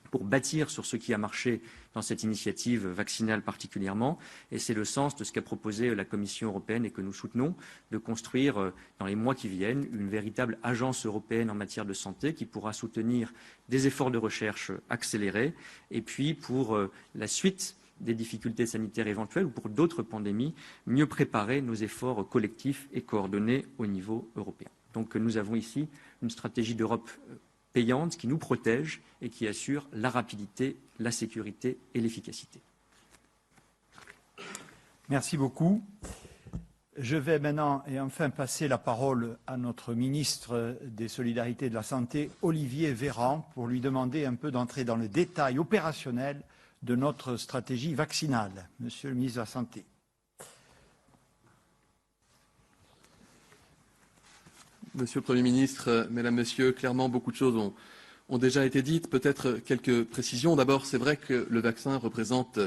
pour bâtir sur ce qui a marché dans cette initiative vaccinale particulièrement. Et c'est le sens de ce qu'a proposé la Commission européenne et que nous soutenons, de construire dans les mois qui viennent une véritable agence européenne en matière de santé qui pourra soutenir des efforts de recherche accélérés. Et puis pour la suite des difficultés sanitaires éventuelles ou pour d'autres pandémies, mieux préparer nos efforts collectifs et coordonnés au niveau européen. Donc nous avons ici une stratégie d'Europe payante qui nous protège et qui assure la rapidité, la sécurité et l'efficacité. Merci beaucoup. Je vais maintenant et enfin passer la parole à notre ministre des Solidarités et de la Santé, Olivier Véran, pour lui demander un peu d'entrer dans le détail opérationnel de notre stratégie vaccinale. Monsieur le ministre de la Santé. Monsieur le Premier ministre, Mesdames, Messieurs, clairement, beaucoup de choses ont déjà été dites. Peut-être quelques précisions. D'abord, c'est vrai que le vaccin représente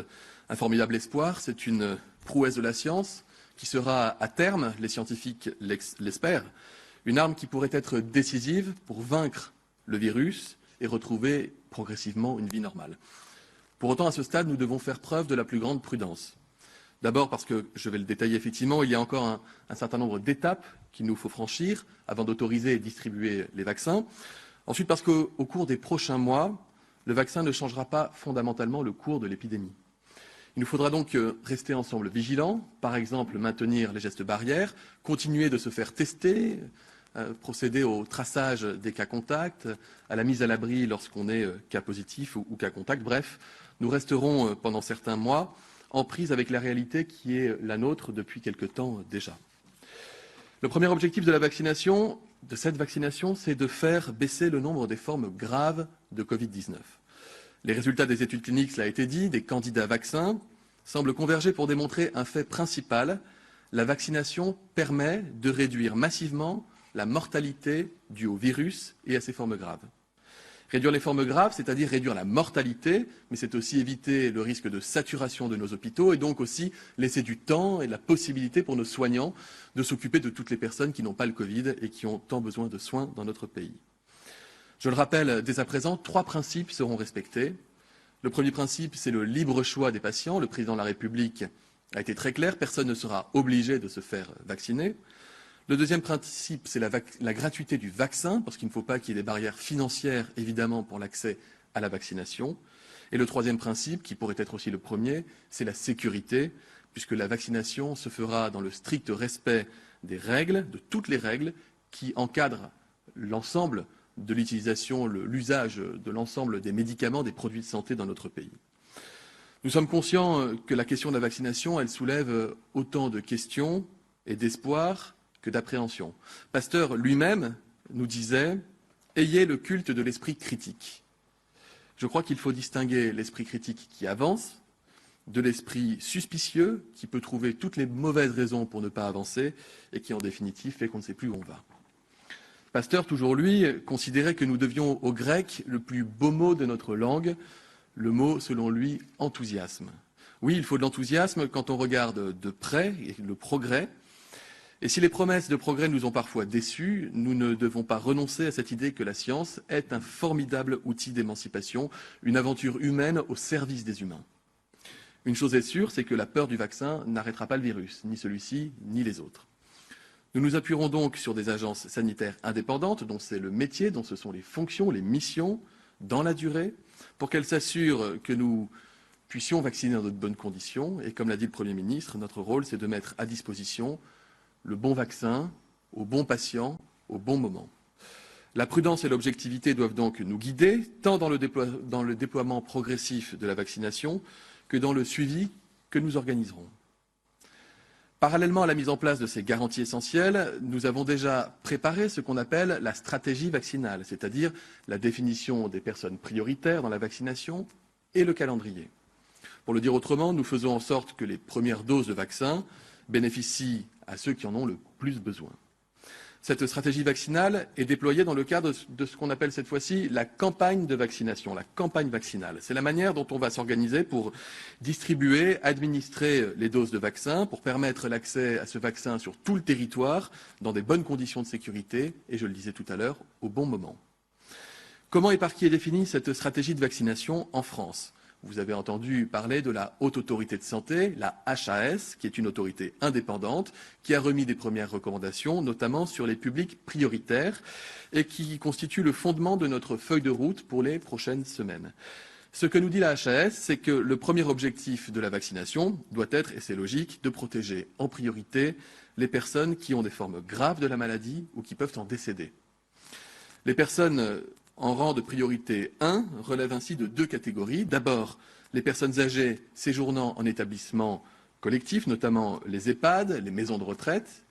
un formidable espoir. C'est une prouesse de la science qui sera, à terme, les scientifiques l'espèrent, une arme qui pourrait être décisive pour vaincre le virus et retrouver progressivement une vie normale. Pour autant, à ce stade, nous devons faire preuve de la plus grande prudence. D'abord parce que, je vais le détailler effectivement, il y a encore un certain nombre d'étapes qu'il nous faut franchir avant d'autoriser et distribuer les vaccins. Ensuite parce qu'au cours des prochains mois, le vaccin ne changera pas fondamentalement le cours de l'épidémie. Il nous faudra donc rester ensemble vigilants, par exemple maintenir les gestes barrières, continuer de se faire tester, procéder au traçage des cas contacts, à la mise à l'abri lorsqu'on est cas positif ou cas contact. Bref, nous resterons pendant certains mois en prise avec la réalité qui est la nôtre depuis quelque temps déjà. Le premier objectif de cette vaccination, c'est de faire baisser le nombre des formes graves de Covid-19. Les résultats des études cliniques, cela a été dit, des candidats vaccins, semblent converger pour démontrer un fait principal. La vaccination permet de réduire massivement la mortalité due au virus et à ses formes graves. Réduire les formes graves, c'est-à-dire réduire la mortalité, mais c'est aussi éviter le risque de saturation de nos hôpitaux et donc aussi laisser du temps et la possibilité pour nos soignants de s'occuper de toutes les personnes qui n'ont pas le Covid et qui ont tant besoin de soins dans notre pays. Je le rappelle dès à présent, 3 principes seront respectés. Le premier principe, c'est le libre choix des patients. Le président de la République a été très clair, personne ne sera obligé de se faire vacciner. Le deuxième principe, c'est la gratuité du vaccin, parce qu'il ne faut pas qu'il y ait des barrières financières, évidemment, pour l'accès à la vaccination. Et le troisième principe, qui pourrait être aussi le premier, c'est la sécurité, puisque la vaccination se fera dans le strict respect des règles, de toutes les règles qui encadrent l'ensemble de l'utilisation, l'usage de l'ensemble des médicaments, des produits de santé dans notre pays. Nous sommes conscients que la question de la vaccination, elle soulève autant de questions et d'espoir que d'appréhension. Pasteur lui-même nous disait « Ayez le culte de l'esprit critique ». Je crois qu'il faut distinguer l'esprit critique qui avance de l'esprit suspicieux qui peut trouver toutes les mauvaises raisons pour ne pas avancer et qui en définitive fait qu'on ne sait plus où on va. Pasteur, toujours lui, considérait que nous devions au grec le plus beau mot de notre langue, le mot, selon lui, enthousiasme. Oui, il faut de l'enthousiasme quand on regarde de près le progrès. Et si les promesses de progrès nous ont parfois déçus, nous ne devons pas renoncer à cette idée que la science est un formidable outil d'émancipation, une aventure humaine au service des humains. Une chose est sûre, c'est que la peur du vaccin n'arrêtera pas le virus, ni celui-ci, ni les autres. Nous nous appuierons donc sur des agences sanitaires indépendantes, dont c'est le métier, dont ce sont les fonctions, les missions, dans la durée, pour qu'elles s'assurent que nous puissions vacciner dans de bonnes conditions. Et comme l'a dit le Premier ministre, notre rôle, c'est de mettre à disposition le bon vaccin, au bon patient, au bon moment. La prudence et l'objectivité doivent donc nous guider, tant dans le déploiement progressif de la vaccination que dans le suivi que nous organiserons. Parallèlement à la mise en place de ces garanties essentielles, nous avons déjà préparé ce qu'on appelle la stratégie vaccinale, c'est-à-dire la définition des personnes prioritaires dans la vaccination et le calendrier. Pour le dire autrement, nous faisons en sorte que les premières doses de vaccin bénéficient à ceux qui en ont le plus besoin. Cette stratégie vaccinale est déployée dans le cadre de ce qu'on appelle cette fois-ci la campagne de vaccination, la campagne vaccinale. C'est la manière dont on va s'organiser pour distribuer, administrer les doses de vaccin, pour permettre l'accès à ce vaccin sur tout le territoire, dans des bonnes conditions de sécurité, et je le disais tout à l'heure, au bon moment. Comment et par qui est définie cette stratégie de vaccination en France ? Vous avez entendu parler de la Haute Autorité de Santé, la HAS, qui est une autorité indépendante, qui a remis des premières recommandations, notamment sur les publics prioritaires, et qui constitue le fondement de notre feuille de route pour les prochaines semaines. Ce que nous dit la HAS, c'est que le premier objectif de la vaccination doit être, et c'est logique, de protéger en priorité les personnes qui ont des formes graves de la maladie ou qui peuvent en décéder. Les personnes en rang de priorité 1 relève ainsi de 2 catégories. D'abord, les personnes âgées séjournant en établissement collectif, notamment les EHPAD, les maisons de retraite.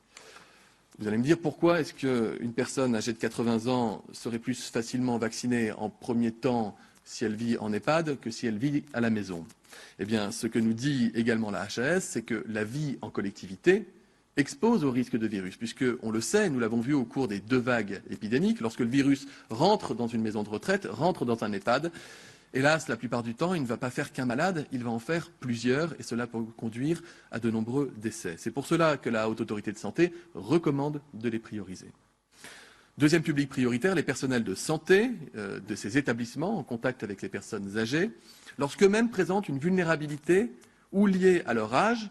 Vous allez me dire pourquoi est-ce qu'une personne âgée de 80 ans serait plus facilement vaccinée en premier temps si elle vit en EHPAD que si elle vit à la maison. Eh bien, ce que nous dit également la HAS, c'est que la vie en collectivité expose au risque de virus, puisque, on le sait, nous l'avons vu au cours des 2 vagues épidémiques, lorsque le virus rentre dans une maison de retraite, rentre dans un EHPAD, hélas, la plupart du temps, il ne va pas faire qu'un malade, il va en faire plusieurs, et cela peut conduire à de nombreux décès. C'est pour cela que la Haute Autorité de Santé recommande de les prioriser. Deuxième public prioritaire, les personnels de santé de ces établissements en contact avec les personnes âgées, lorsqu'eux-mêmes présentent une vulnérabilité ou liée à leur âge,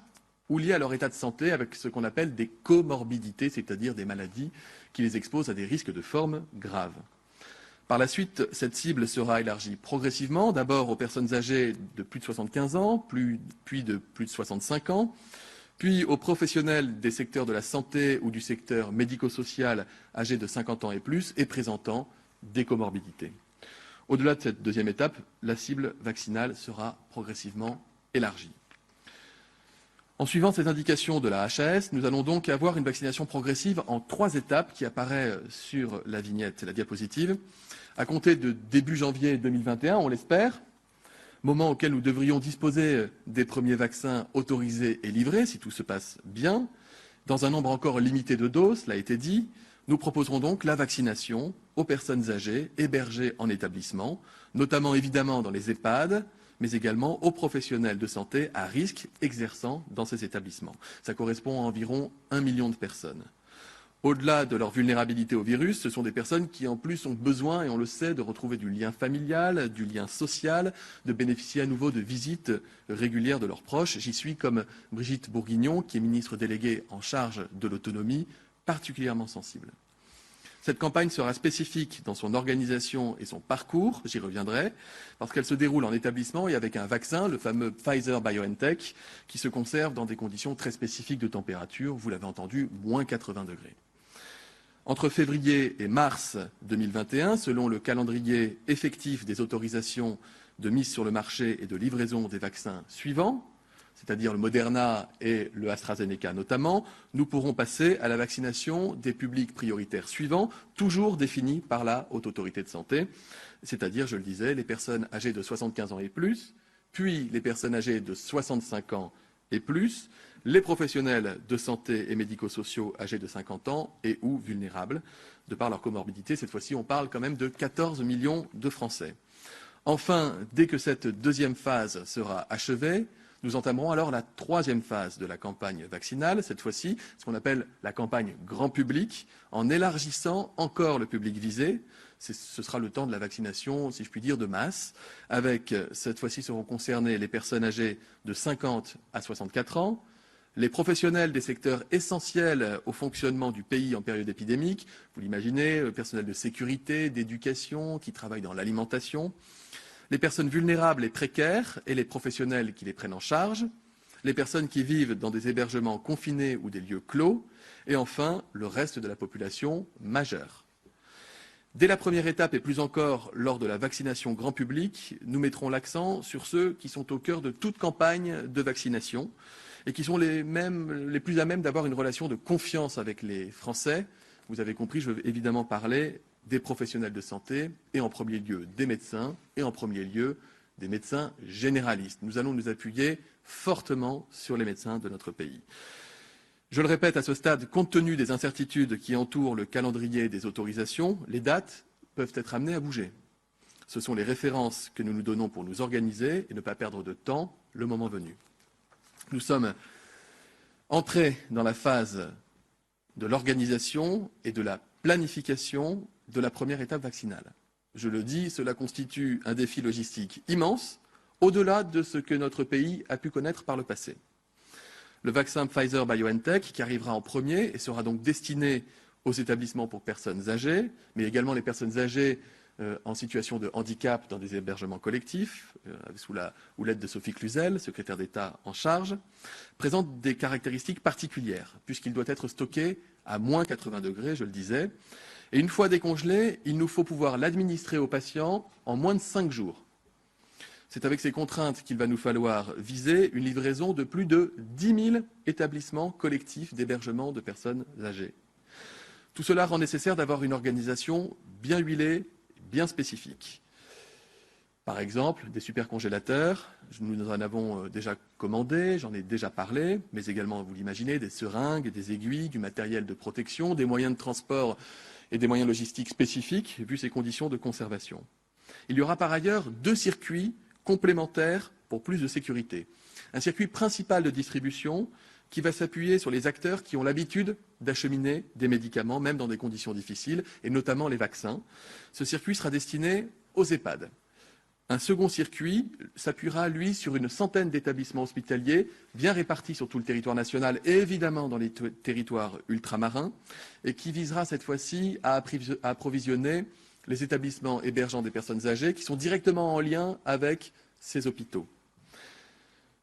ou liés à leur état de santé avec ce qu'on appelle des comorbidités, c'est-à-dire des maladies qui les exposent à des risques de formes graves. Par la suite, cette cible sera élargie progressivement, d'abord aux personnes âgées de plus de 75 ans, puis de plus de 65 ans, puis aux professionnels des secteurs de la santé ou du secteur médico-social âgés de 50 ans et plus et présentant des comorbidités. Au-delà de cette deuxième étape, la cible vaccinale sera progressivement élargie. En suivant ces indications de la HAS, nous allons donc avoir une vaccination progressive en 3 étapes qui apparaît sur la vignette, la diapositive, à compter de début janvier 2021, on l'espère, moment auquel nous devrions disposer des premiers vaccins autorisés et livrés, si tout se passe bien. Dans un nombre encore limité de doses, cela a été dit, nous proposerons donc la vaccination aux personnes âgées hébergées en établissement, notamment évidemment dans les EHPAD, mais également aux professionnels de santé à risque exerçant dans ces établissements. Ça correspond à environ 1 million de personnes. Au-delà de leur vulnérabilité au virus, ce sont des personnes qui en plus ont besoin, et on le sait, de retrouver du lien familial, du lien social, de bénéficier à nouveau de visites régulières de leurs proches. J'y suis comme Brigitte Bourguignon, qui est ministre déléguée en charge de l'autonomie, particulièrement sensible. Cette campagne sera spécifique dans son organisation et son parcours, j'y reviendrai, parce qu'elle se déroule en établissement et avec un vaccin, le fameux Pfizer-BioNTech, qui se conserve dans des conditions très spécifiques de température, vous l'avez entendu, moins 80 degrés. Entre février et mars 2021, selon le calendrier effectif des autorisations de mise sur le marché et de livraison des vaccins suivants, c'est-à-dire le Moderna et le AstraZeneca notamment, nous pourrons passer à la vaccination des publics prioritaires suivants, toujours définis par la Haute Autorité de Santé, c'est-à-dire, je le disais, les personnes âgées de 75 ans et plus, puis les personnes âgées de 65 ans et plus, les professionnels de santé et médico-sociaux âgés de 50 ans et ou vulnérables, de par leur comorbidité. Cette fois-ci, on parle quand même de 14 millions de Français. Enfin, dès que cette deuxième phase sera achevée, nous entamerons alors la 3e phase de la campagne vaccinale, cette fois-ci, ce qu'on appelle la campagne grand public, en élargissant encore le public visé. Ce sera le temps de la vaccination, si je puis dire, de masse, avec, cette fois-ci, seront concernées les personnes âgées de 50 à 64 ans, les professionnels des secteurs essentiels au fonctionnement du pays en période épidémique, vous l'imaginez, le personnel de sécurité, d'éducation, qui travaille dans l'alimentation, les personnes vulnérables et précaires et les professionnels qui les prennent en charge, les personnes qui vivent dans des hébergements confinés ou des lieux clos, et enfin le reste de la population majeure. Dès la première étape et plus encore lors de la vaccination grand public, nous mettrons l'accent sur ceux qui sont au cœur de toute campagne de vaccination et qui sont les plus à même d'avoir une relation de confiance avec les Français. Vous avez compris, je veux évidemment parler des professionnels de santé et en premier lieu des médecins et en premier lieu des médecins généralistes. Nous allons nous appuyer fortement sur les médecins de notre pays. Je le répète, à ce stade, compte tenu des incertitudes qui entourent le calendrier des autorisations, les dates peuvent être amenées à bouger. Ce sont les références que nous nous donnons pour nous organiser et ne pas perdre de temps le moment venu. Nous sommes entrés dans la phase de l'organisation et de la planification de la première étape vaccinale. Je le dis, cela constitue un défi logistique immense, au-delà de ce que notre pays a pu connaître par le passé. Le vaccin Pfizer-BioNTech, qui arrivera en premier et sera donc destiné aux établissements pour personnes âgées, mais également les personnes âgées en situation de handicap dans des hébergements collectifs, sous la houlette de Sophie Cluzel, secrétaire d'État en charge, présente des caractéristiques particulières, puisqu'il doit être stocké à moins 80 degrés, je le disais. Et une fois décongelé, il nous faut pouvoir l'administrer aux patients en moins de 5 jours. C'est avec ces contraintes qu'il va nous falloir viser une livraison de plus de 10 000 établissements collectifs d'hébergement de personnes âgées. Tout cela rend nécessaire d'avoir une organisation bien huilée, bien spécifique. Par exemple, des supercongélateurs, nous en avons déjà commandé, j'en ai déjà parlé, mais également, vous l'imaginez, des seringues, des aiguilles, du matériel de protection, des moyens de transport et des moyens logistiques spécifiques, vu ces conditions de conservation. Il y aura par ailleurs 2 circuits complémentaires pour plus de sécurité. Un circuit principal de distribution qui va s'appuyer sur les acteurs qui ont l'habitude d'acheminer des médicaments, même dans des conditions difficiles, et notamment les vaccins. Ce circuit sera destiné aux EHPAD. Un second circuit s'appuiera, lui, sur une centaine d'établissements hospitaliers bien répartis sur tout le territoire national et évidemment dans les territoires ultramarins, et qui visera cette fois-ci à approvisionner les établissements hébergeant des personnes âgées qui sont directement en lien avec ces hôpitaux.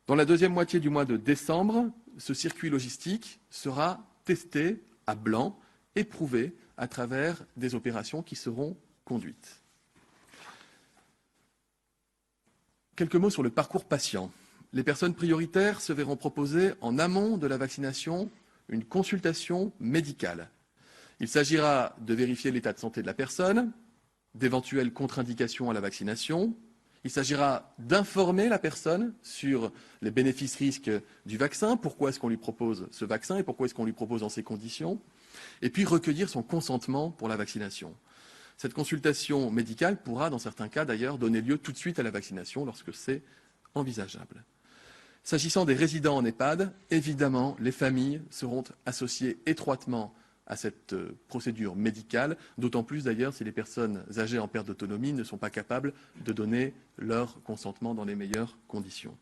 Dans la deuxième moitié du mois de décembre, ce circuit logistique sera testé à blanc, éprouvé à travers des opérations qui seront conduites. Quelques mots sur le parcours patient. Les personnes prioritaires se verront proposer en amont de la vaccination une consultation médicale. Il s'agira de vérifier l'état de santé de la personne, d'éventuelles contre-indications à la vaccination. Il s'agira d'informer la personne sur les bénéfices-risques du vaccin, pourquoi est-ce qu'on lui propose ce vaccin et pourquoi est-ce qu'on lui propose dans ces conditions, et puis recueillir son consentement pour la vaccination. Cette consultation médicale pourra, dans certains cas d'ailleurs, donner lieu tout de suite à la vaccination lorsque c'est envisageable. S'agissant des résidents en EHPAD, évidemment, les familles seront associées étroitement à cette procédure médicale, d'autant plus d'ailleurs si les personnes âgées en perte d'autonomie ne sont pas capables de donner leur consentement dans les meilleures conditions.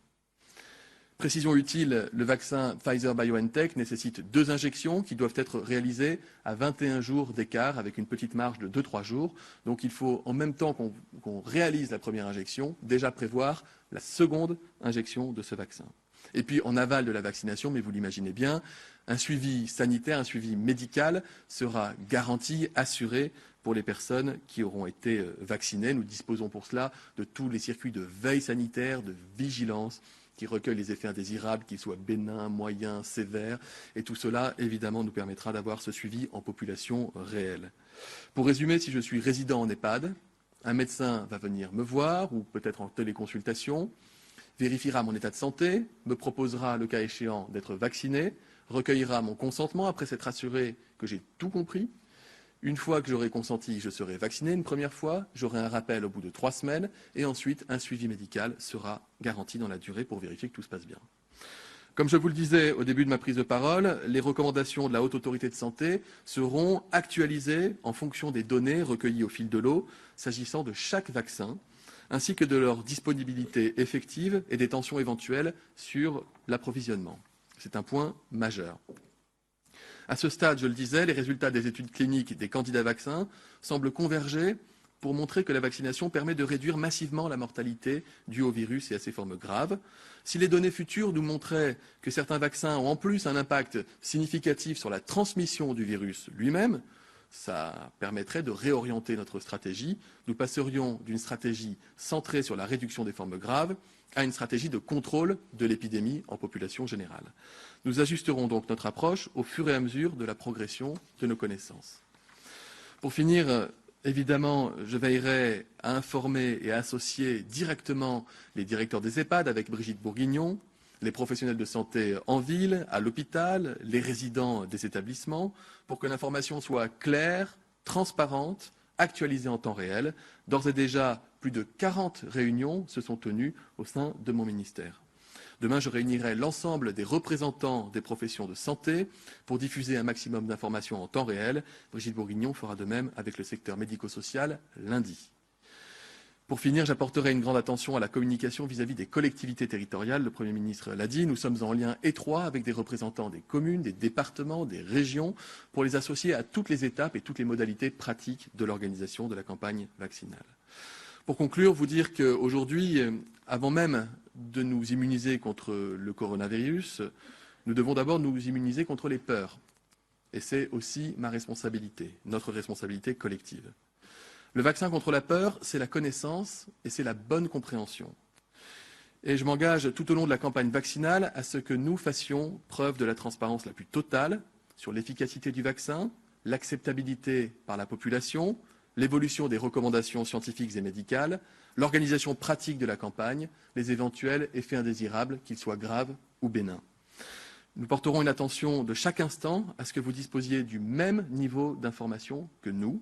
Précision utile, le vaccin Pfizer-BioNTech nécessite 2 injections qui doivent être réalisées à 21 jours d'écart avec une petite marge de 2-3 jours. Donc il faut, en même temps qu'on réalise la première injection, déjà prévoir la seconde injection de ce vaccin. Et puis en aval de la vaccination, mais vous l'imaginez bien, un suivi sanitaire, un suivi médical sera garanti, assuré pour les personnes qui auront été vaccinées. Nous disposons pour cela de tous les circuits de veille sanitaire, de vigilance, qui recueillent les effets indésirables, qu'ils soient bénins, moyens, sévères. Et tout cela, évidemment, nous permettra d'avoir ce suivi en population réelle. Pour résumer, si je suis résident en EHPAD, un médecin va venir me voir, ou peut-être en téléconsultation, vérifiera mon état de santé, me proposera, le cas échéant, d'être vacciné, recueillera mon consentement après s'être assuré que j'ai tout compris. Une fois que j'aurai consenti, je serai vacciné une première fois, j'aurai un rappel au bout de 3 semaines et ensuite un suivi médical sera garanti dans la durée pour vérifier que tout se passe bien. Comme je vous le disais au début de ma prise de parole, les recommandations de la Haute Autorité de Santé seront actualisées en fonction des données recueillies au fil de l'eau s'agissant de chaque vaccin, ainsi que de leur disponibilité effective et des tensions éventuelles sur l'approvisionnement. C'est un point majeur. À ce stade, je le disais, les résultats des études cliniques des candidats vaccins semblent converger pour montrer que la vaccination permet de réduire massivement la mortalité due au virus et à ses formes graves. Si les données futures nous montraient que certains vaccins ont en plus un impact significatif sur la transmission du virus lui-même, ça permettrait de réorienter notre stratégie. Nous passerions d'une stratégie centrée sur la réduction des formes graves à une stratégie de contrôle de l'épidémie en population générale. Nous ajusterons donc notre approche au fur et à mesure de la progression de nos connaissances. Pour finir, évidemment, je veillerai à informer et à associer directement les directeurs des EHPAD avec Brigitte Bourguignon, les professionnels de santé en ville, à l'hôpital, les résidents des établissements, pour que l'information soit claire, transparente, actualisée en temps réel. D'ores et déjà, plus de 40 réunions se sont tenues au sein de mon ministère. Demain, je réunirai l'ensemble des représentants des professions de santé pour diffuser un maximum d'informations en temps réel. Brigitte Bourguignon fera de même avec le secteur médico-social lundi. Pour finir, j'apporterai une grande attention à la communication vis-à-vis des collectivités territoriales. Le Premier ministre l'a dit, nous sommes en lien étroit avec des représentants des communes, des départements, des régions, pour les associer à toutes les étapes et toutes les modalités pratiques de l'organisation de la campagne vaccinale. Pour conclure, vous dire qu'aujourd'hui, avant même de nous immuniser contre le coronavirus, nous devons d'abord nous immuniser contre les peurs. Et c'est aussi ma responsabilité, notre responsabilité collective. Le vaccin contre la peur, c'est la connaissance et c'est la bonne compréhension. Et je m'engage tout au long de la campagne vaccinale à ce que nous fassions preuve de la transparence la plus totale sur l'efficacité du vaccin, l'acceptabilité par la population, l'évolution des recommandations scientifiques et médicales, l'organisation pratique de la campagne, les éventuels effets indésirables, qu'ils soient graves ou bénins. Nous porterons une attention de chaque instant à ce que vous disposiez du même niveau d'information que nous.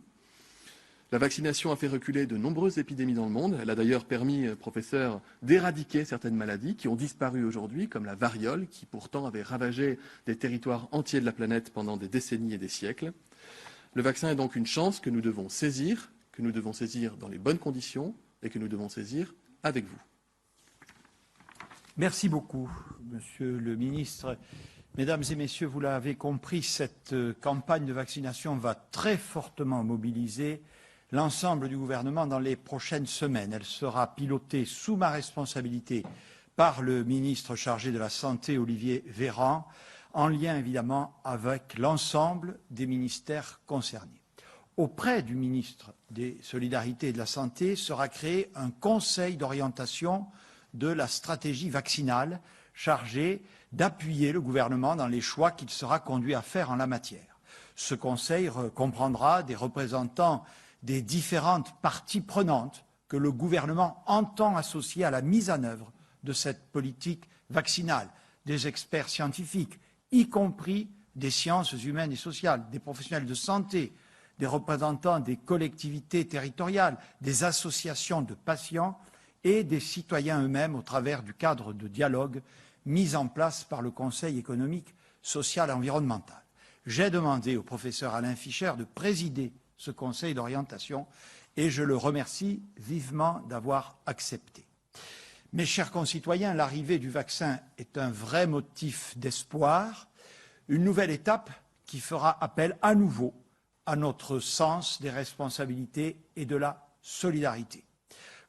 La vaccination a fait reculer de nombreuses épidémies dans le monde. Elle a d'ailleurs permis, professeur, d'éradiquer certaines maladies qui ont disparu aujourd'hui, comme la variole, qui pourtant avait ravagé des territoires entiers de la planète pendant des décennies et des siècles. Le vaccin est donc une chance que nous devons saisir dans les bonnes conditions et que nous devons saisir avec vous. Merci beaucoup, Monsieur le Ministre. Mesdames et Messieurs, vous l'avez compris, cette campagne de vaccination va très fortement mobiliser l'ensemble du gouvernement dans les prochaines semaines. Elle sera pilotée sous ma responsabilité par le ministre chargé de la Santé, Olivier Véran, en lien évidemment avec l'ensemble des ministères concernés. Auprès du ministre des Solidarités et de la Santé sera créé un conseil d'orientation de la stratégie vaccinale chargée d'appuyer le gouvernement dans les choix qu'il sera conduit à faire en la matière. Ce Conseil comprendra des représentants des différentes parties prenantes que le gouvernement entend associer à la mise en œuvre de cette politique vaccinale, des experts scientifiques, y compris des sciences humaines et sociales, des professionnels de santé, des représentants des collectivités territoriales, des associations de patients et des citoyens eux-mêmes au travers du cadre de dialogue mis en place par le Conseil économique, social et environnemental. J'ai demandé au professeur Alain Fischer de présider ce Conseil d'orientation et je le remercie vivement d'avoir accepté. Mes chers concitoyens, l'arrivée du vaccin est un vrai motif d'espoir, une nouvelle étape qui fera appel à nouveau à notre sens des responsabilités et de la solidarité.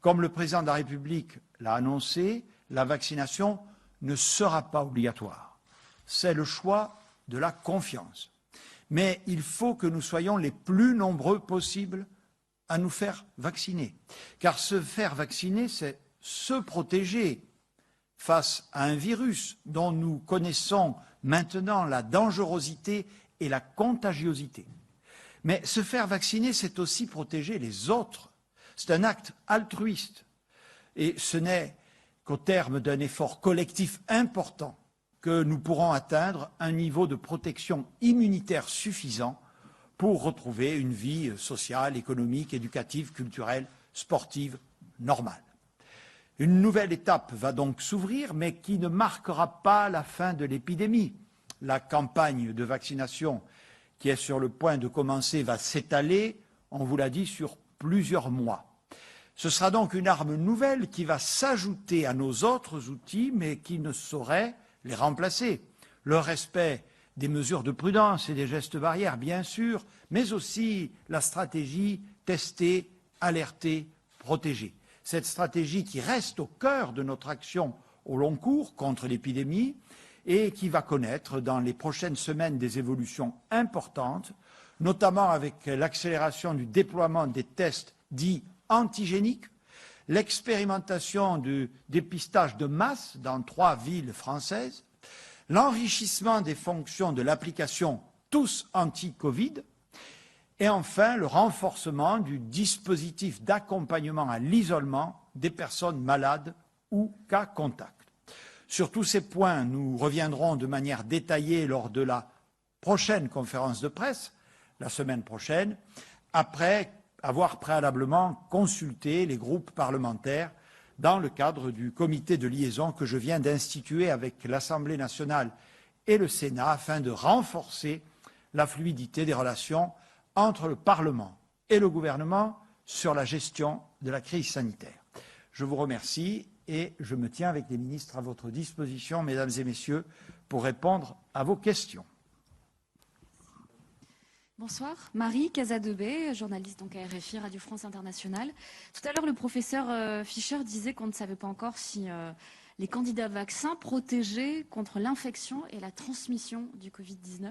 Comme le président de la République l'a annoncé, la vaccination ne sera pas obligatoire. C'est le choix de la confiance. Mais il faut que nous soyons les plus nombreux possibles à nous faire vacciner. Car se faire vacciner, c'est se protéger face à un virus dont nous connaissons maintenant la dangerosité et la contagiosité. Mais se faire vacciner, c'est aussi protéger les autres. C'est un acte altruiste. Et ce n'est qu'au terme d'un effort collectif important que nous pourrons atteindre un niveau de protection immunitaire suffisant pour retrouver une vie sociale, économique, éducative, culturelle, sportive, normale. Une nouvelle étape va donc s'ouvrir, mais qui ne marquera pas la fin de l'épidémie. La campagne de vaccination qui est sur le point de commencer va s'étaler, on vous l'a dit, sur plusieurs mois. Ce sera donc une arme nouvelle qui va s'ajouter à nos autres outils, mais qui ne saurait les remplacer. Le respect des mesures de prudence et des gestes barrières, bien sûr, mais aussi la stratégie tester, alerter, protéger. Cette stratégie qui reste au cœur de notre action au long cours contre l'épidémie et qui va connaître dans les prochaines semaines des évolutions importantes, notamment avec l'accélération du déploiement des tests dits antigéniques, l'expérimentation du dépistage de masse dans 3 villes françaises, l'enrichissement des fonctions de l'application Tous anti-Covid et enfin le renforcement du dispositif d'accompagnement à l'isolement des personnes malades ou cas contacts. Sur tous ces points, nous reviendrons de manière détaillée lors de la prochaine conférence de presse, la semaine prochaine, après avoir préalablement consulté les groupes parlementaires dans le cadre du comité de liaison que je viens d'instituer avec l'Assemblée nationale et le Sénat afin de renforcer la fluidité des relations entre le Parlement et le gouvernement sur la gestion de la crise sanitaire. Je vous remercie et je me tiens avec les ministres à votre disposition, mesdames et messieurs, pour répondre à vos questions. Bonsoir, Marie Casadebé, journaliste donc à RFI, Radio France Internationale. Tout à l'heure, le professeur Fischer disait qu'on ne savait pas encore si les candidats vaccins protégeaient contre l'infection et la transmission du Covid-19.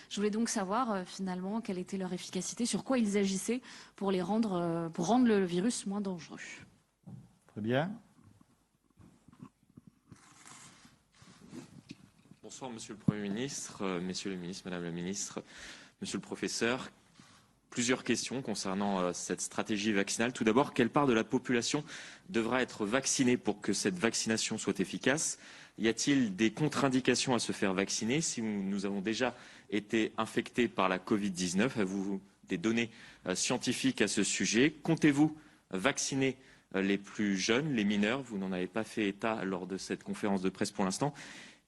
Je voulais donc savoir finalement quelle était leur efficacité, sur quoi ils agissaient pour rendre le virus moins dangereux. Très bien. Bonsoir, Monsieur le Premier ministre, Messieurs les ministres, Madame la ministre, Monsieur le professeur. Plusieurs questions concernant cette stratégie vaccinale. Tout d'abord, quelle part de la population devra être vaccinée pour que cette vaccination soit efficace? Y a-t-il des contre-indications à se faire vacciner si nous avons déjà été infectés par la Covid-19? Avez-vous des données scientifiques à ce sujet? Comptez-vous vacciner les plus jeunes, les mineurs? Vous n'en avez pas fait état lors de cette conférence de presse pour l'instant.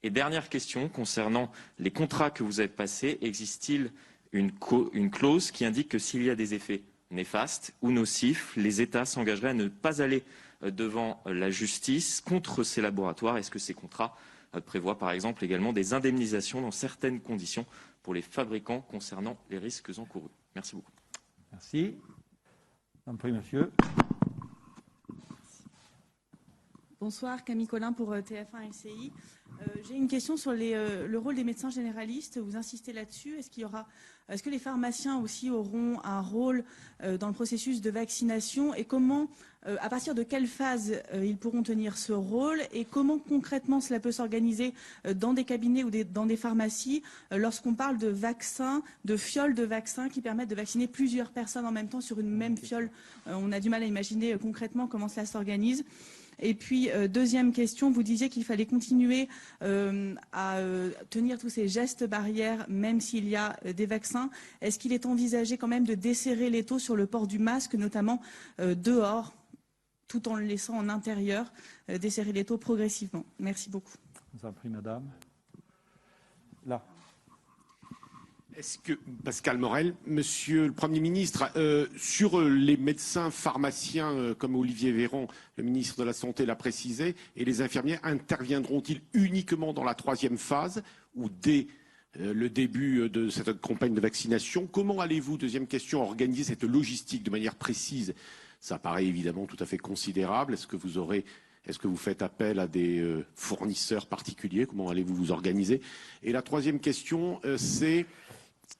Et dernière question concernant les contrats que vous avez passés, existe-t-il une clause qui indique que s'il y a des effets néfastes ou nocifs, les États s'engageraient à ne pas aller devant la justice contre ces laboratoires? Est-ce que ces contrats prévoient par exemple également des indemnisations dans certaines conditions pour les fabricants concernant les risques encourus? Merci beaucoup. Merci. Je vous en prie, monsieur. Bonsoir, Camille Collin pour TF1 LCI. J'ai une question sur le rôle des médecins généralistes. Vous insistez là-dessus. Est-ce que les pharmaciens aussi auront un rôle dans le processus de vaccination et comment, à partir de quelle phase ils pourront tenir ce rôle et comment concrètement cela peut s'organiser dans des cabinets ou dans des pharmacies lorsqu'on parle de vaccins, de fioles de vaccins qui permettent de vacciner plusieurs personnes en même temps sur une même fiole. On a du mal à imaginer concrètement comment cela s'organise. Et puis, deuxième question, vous disiez qu'il fallait continuer à tenir tous ces gestes barrières, même s'il y a des vaccins. Est-ce qu'il est envisagé quand même de desserrer l'étau sur le port du masque, notamment dehors, tout en le laissant en intérieur, desserrer l'étau progressivement? Merci beaucoup. Je vous en prie, madame. Là. Est-ce que, Pascal Morel, Monsieur le Premier ministre, sur les médecins pharmaciens, comme Olivier Véran, le ministre de la Santé l'a précisé, et les infirmiers, interviendront-ils uniquement dans la 3e phase ou dès le début de cette campagne de vaccination? Comment allez-vous, deuxième question, organiser cette logistique de manière précise? Ça paraît évidemment tout à fait considérable. Est-ce que vous faites appel à des fournisseurs particuliers? Comment allez-vous vous organiser? Et la 3e question, c'est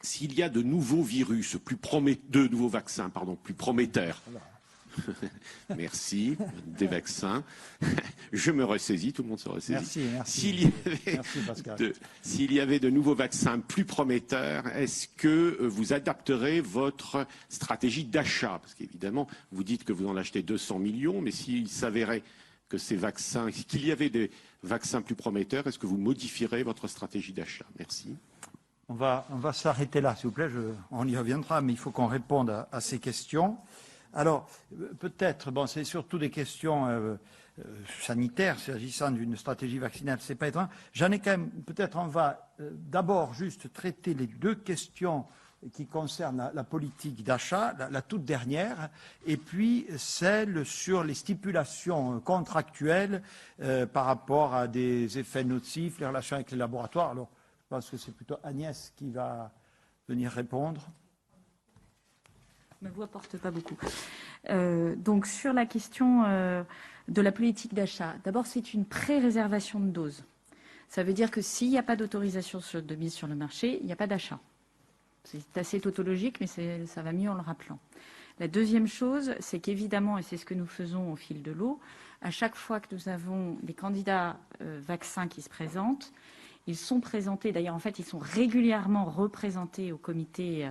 s'il y a de nouveaux virus, de nouveaux vaccins, plus prometteurs. Merci, des vaccins. Je me ressaisis, tout le monde se ressaisit. Merci. Merci, Pascal. S'il y avait de nouveaux vaccins plus prometteurs, est-ce que vous adapterez votre stratégie d'achat? Parce qu'évidemment, vous dites que vous en achetez 200 millions, mais s'il s'avérait que qu'il y avait des vaccins plus prometteurs, est-ce que vous modifierez votre stratégie d'achat? Merci. On va s'arrêter là, s'il vous plaît. On y reviendra, mais il faut qu'on réponde à ces questions. Alors, peut-être, c'est surtout des questions sanitaires, s'agissant d'une stratégie vaccinale, c'est pas étonnant. J'en ai quand même, peut-être on va d'abord juste traiter les 2 questions qui concernent la politique d'achat, la toute dernière, et puis celle sur les stipulations contractuelles par rapport à des effets nocifs, les relations avec les laboratoires. Alors, je pense que c'est plutôt Agnès qui va venir répondre. Ma voix porte pas beaucoup. Donc sur la question de la politique d'achat, d'abord c'est une pré-réservation de doses. Ça veut dire que s'il n'y a pas d'autorisation de mise sur le marché, il n'y a pas d'achat. C'est assez tautologique, mais ça va mieux en le rappelant. La deuxième chose, c'est qu'évidemment, et c'est ce que nous faisons au fil de l'eau, à chaque fois que nous avons des candidats vaccins qui se présentent, ils sont présentés, d'ailleurs en fait ils sont régulièrement représentés au comité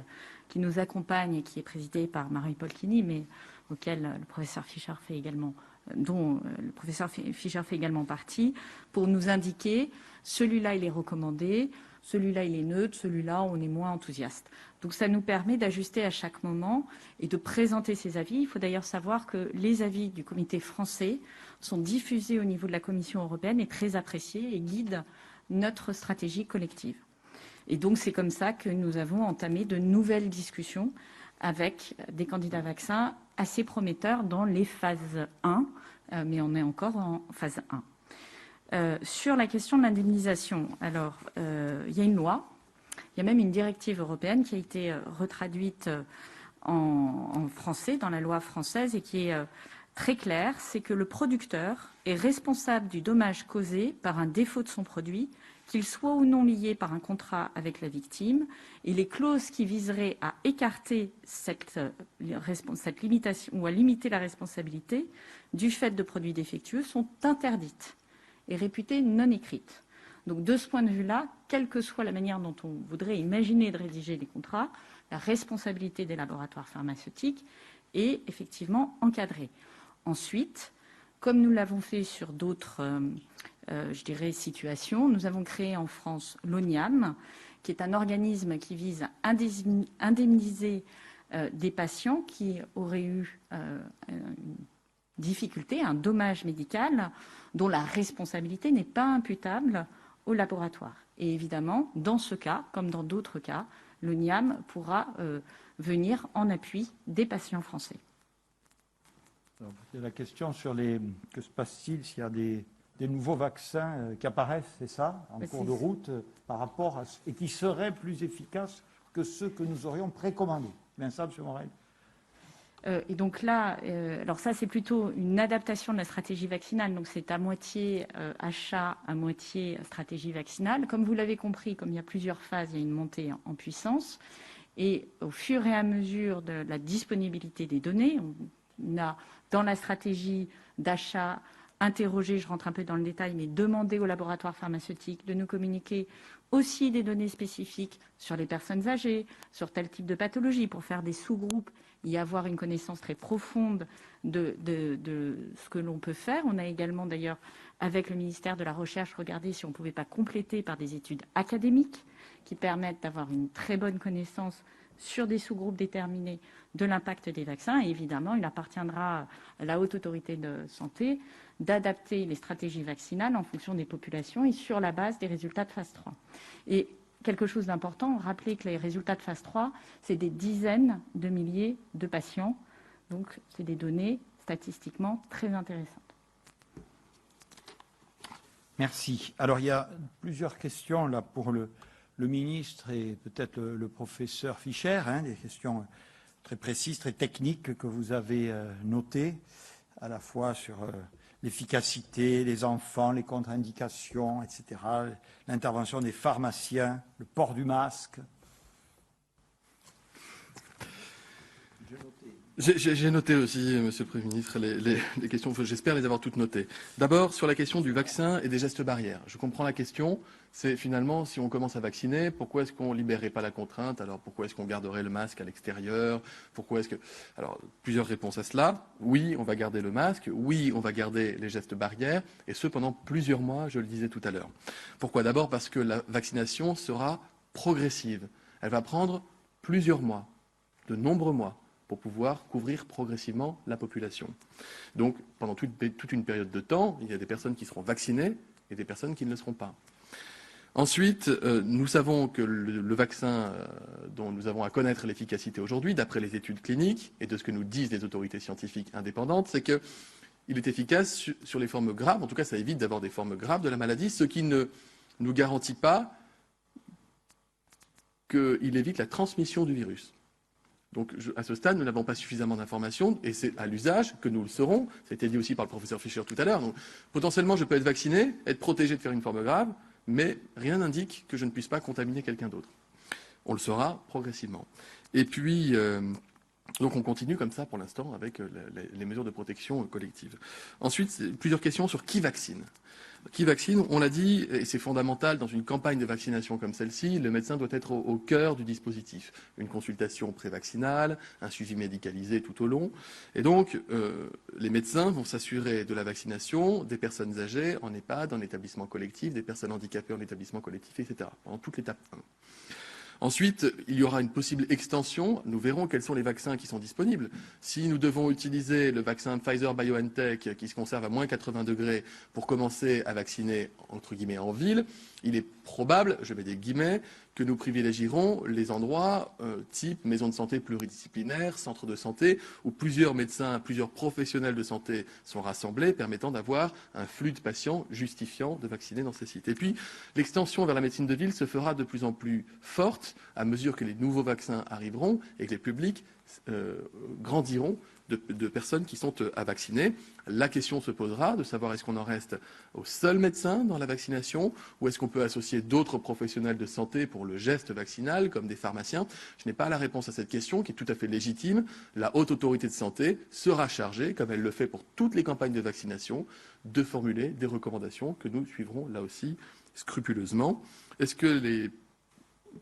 qui nous accompagne et qui est présidé par Marie Polchini, mais auquel le professeur Fischer fait également, dont le professeur Fischer fait également partie, pour nous indiquer celui-là il est recommandé, celui-là il est neutre, celui-là on est moins enthousiaste. Donc ça nous permet d'ajuster à chaque moment et de présenter ces avis. Il faut d'ailleurs savoir que les avis du comité français sont diffusés au niveau de la Commission européenne et très appréciés et guident notre stratégie collective. Et donc c'est comme ça que nous avons entamé de nouvelles discussions avec des candidats vaccins assez prometteurs dans les phases 1, mais on est encore en phase 1. Sur la question de l'indemnisation, alors il y a une loi, il y a même une directive européenne qui a été retraduite en français, dans la loi française, et qui est très claire, c'est que le producteur est responsable du dommage causé par un défaut de son produit, qu'il soit ou non lié par un contrat avec la victime, et les clauses qui viseraient à écarter cette limitation ou à limiter la responsabilité du fait de produits défectueux sont interdites et réputées non écrites. Donc de ce point de vue-là, quelle que soit la manière dont on voudrait imaginer de rédiger les contrats, la responsabilité des laboratoires pharmaceutiques est effectivement encadrée. Ensuite, comme nous l'avons fait sur d'autres situations, nous avons créé en France l'ONIAM, qui est un organisme qui vise à indemniser des patients qui auraient eu une difficulté, un dommage médical, dont la responsabilité n'est pas imputable au laboratoire. Et évidemment, dans ce cas, comme dans d'autres cas, l'ONIAM pourra venir en appui des patients français. Alors, la question sur que se passe-t-il s'il y a des nouveaux vaccins qui apparaissent, c'est ça, en cours de route, par rapport et qui seraient plus efficaces que ceux que nous aurions précommandés. Bien ça, M. Morel? Et donc là, alors ça, c'est plutôt une adaptation de la stratégie vaccinale. Donc c'est à moitié achat, à moitié stratégie vaccinale. Comme vous l'avez compris, comme il y a plusieurs phases, il y a une montée en puissance. Et au fur et à mesure de la disponibilité des données, on a dans la stratégie d'achat interrogé, je rentre un peu dans le détail, mais demandé aux laboratoires pharmaceutiques de nous communiquer aussi des données spécifiques sur les personnes âgées, sur tel type de pathologie, pour faire des sous-groupes, y avoir une connaissance très profonde de ce que l'on peut faire. On a également d'ailleurs, avec le ministère de la Recherche, regardé si on ne pouvait pas compléter par des études académiques qui permettent d'avoir une très bonne connaissance sur des sous-groupes déterminés de l'impact des vaccins. Et évidemment, il appartiendra à la Haute Autorité de Santé d'adapter les stratégies vaccinales en fonction des populations et sur la base des résultats de phase 3. Et quelque chose d'important, rappelez que les résultats de phase 3, c'est des dizaines de milliers de patients. Donc, c'est des données statistiquement très intéressantes. Merci. Alors, il y a plusieurs questions là pour le ministre et peut-être le professeur Fischer, des questions très précises, très techniques que vous avez notées, à la fois sur l'efficacité, les enfants, les contre-indications, etc., l'intervention des pharmaciens, le port du masque. J'ai noté aussi, Monsieur le Premier ministre, les questions, j'espère les avoir toutes notées. D'abord, sur la question du vaccin et des gestes barrières. Je comprends la question, c'est finalement, si on commence à vacciner, pourquoi est-ce qu'on ne libérerait pas la contrainte? Alors, pourquoi est-ce qu'on garderait le masque à l'extérieur? Pourquoi est-ce que... Alors, plusieurs réponses à cela. Oui, on va garder le masque. Oui, on va garder les gestes barrières. Et ce, pendant plusieurs mois, je le disais tout à l'heure. Pourquoi? D'abord, parce que la vaccination sera progressive. Elle va prendre plusieurs mois, de nombreux mois, pour pouvoir couvrir progressivement la population. Donc, pendant toute une période de temps, il y a des personnes qui seront vaccinées et des personnes qui ne le seront pas. Ensuite, nous savons que le vaccin dont nous avons à connaître l'efficacité aujourd'hui, d'après les études cliniques et de ce que nous disent les autorités scientifiques indépendantes, c'est qu'il est efficace sur les formes graves. En tout cas, ça évite d'avoir des formes graves de la maladie, ce qui ne nous garantit pas qu'il évite la transmission du virus. Donc, à ce stade, nous n'avons pas suffisamment d'informations et c'est à l'usage que nous le saurons. Ça a été dit aussi par le professeur Fischer tout à l'heure. Donc, potentiellement, je peux être vacciné, être protégé de faire une forme grave, mais rien n'indique que je ne puisse pas contaminer quelqu'un d'autre. On le saura progressivement. Et puis, donc on continue comme ça pour l'instant avec les mesures de protection collective. Ensuite, plusieurs questions sur qui vaccine. Qui vaccine, on l'a dit, et c'est fondamental dans une campagne de vaccination comme celle-ci, le médecin doit être au cœur du dispositif. Une consultation prévaccinale, un suivi médicalisé tout au long. Et donc, les médecins vont s'assurer de la vaccination des personnes âgées en EHPAD, en établissement collectif, des personnes handicapées en établissement collectif, etc. pendant toute l'étape 1. Ensuite, il y aura une possible extension. Nous verrons quels sont les vaccins qui sont disponibles. Si nous devons utiliser le vaccin Pfizer-BioNTech qui se conserve à moins 80 degrés pour commencer à vacciner, entre guillemets, en ville, il est probable, je mets des guillemets, que nous privilégierons les endroits type maison de santé pluridisciplinaire, centre de santé, où plusieurs médecins, plusieurs professionnels de santé sont rassemblés, permettant d'avoir un flux de patients justifiant de vacciner dans ces sites. Et puis, l'extension vers la médecine de ville se fera de plus en plus forte à mesure que les nouveaux vaccins arriveront et que les publics grandiront de personnes qui sont à vacciner. La question se posera de savoir est-ce qu'on en reste au seul médecin dans la vaccination ou est-ce qu'on peut associer d'autres professionnels de santé pour le geste vaccinal, comme des pharmaciens. Je n'ai pas la réponse à cette question qui est tout à fait légitime. La Haute Autorité de Santé sera chargée, comme elle le fait pour toutes les campagnes de vaccination, de formuler des recommandations que nous suivrons là aussi scrupuleusement. Est-ce que les...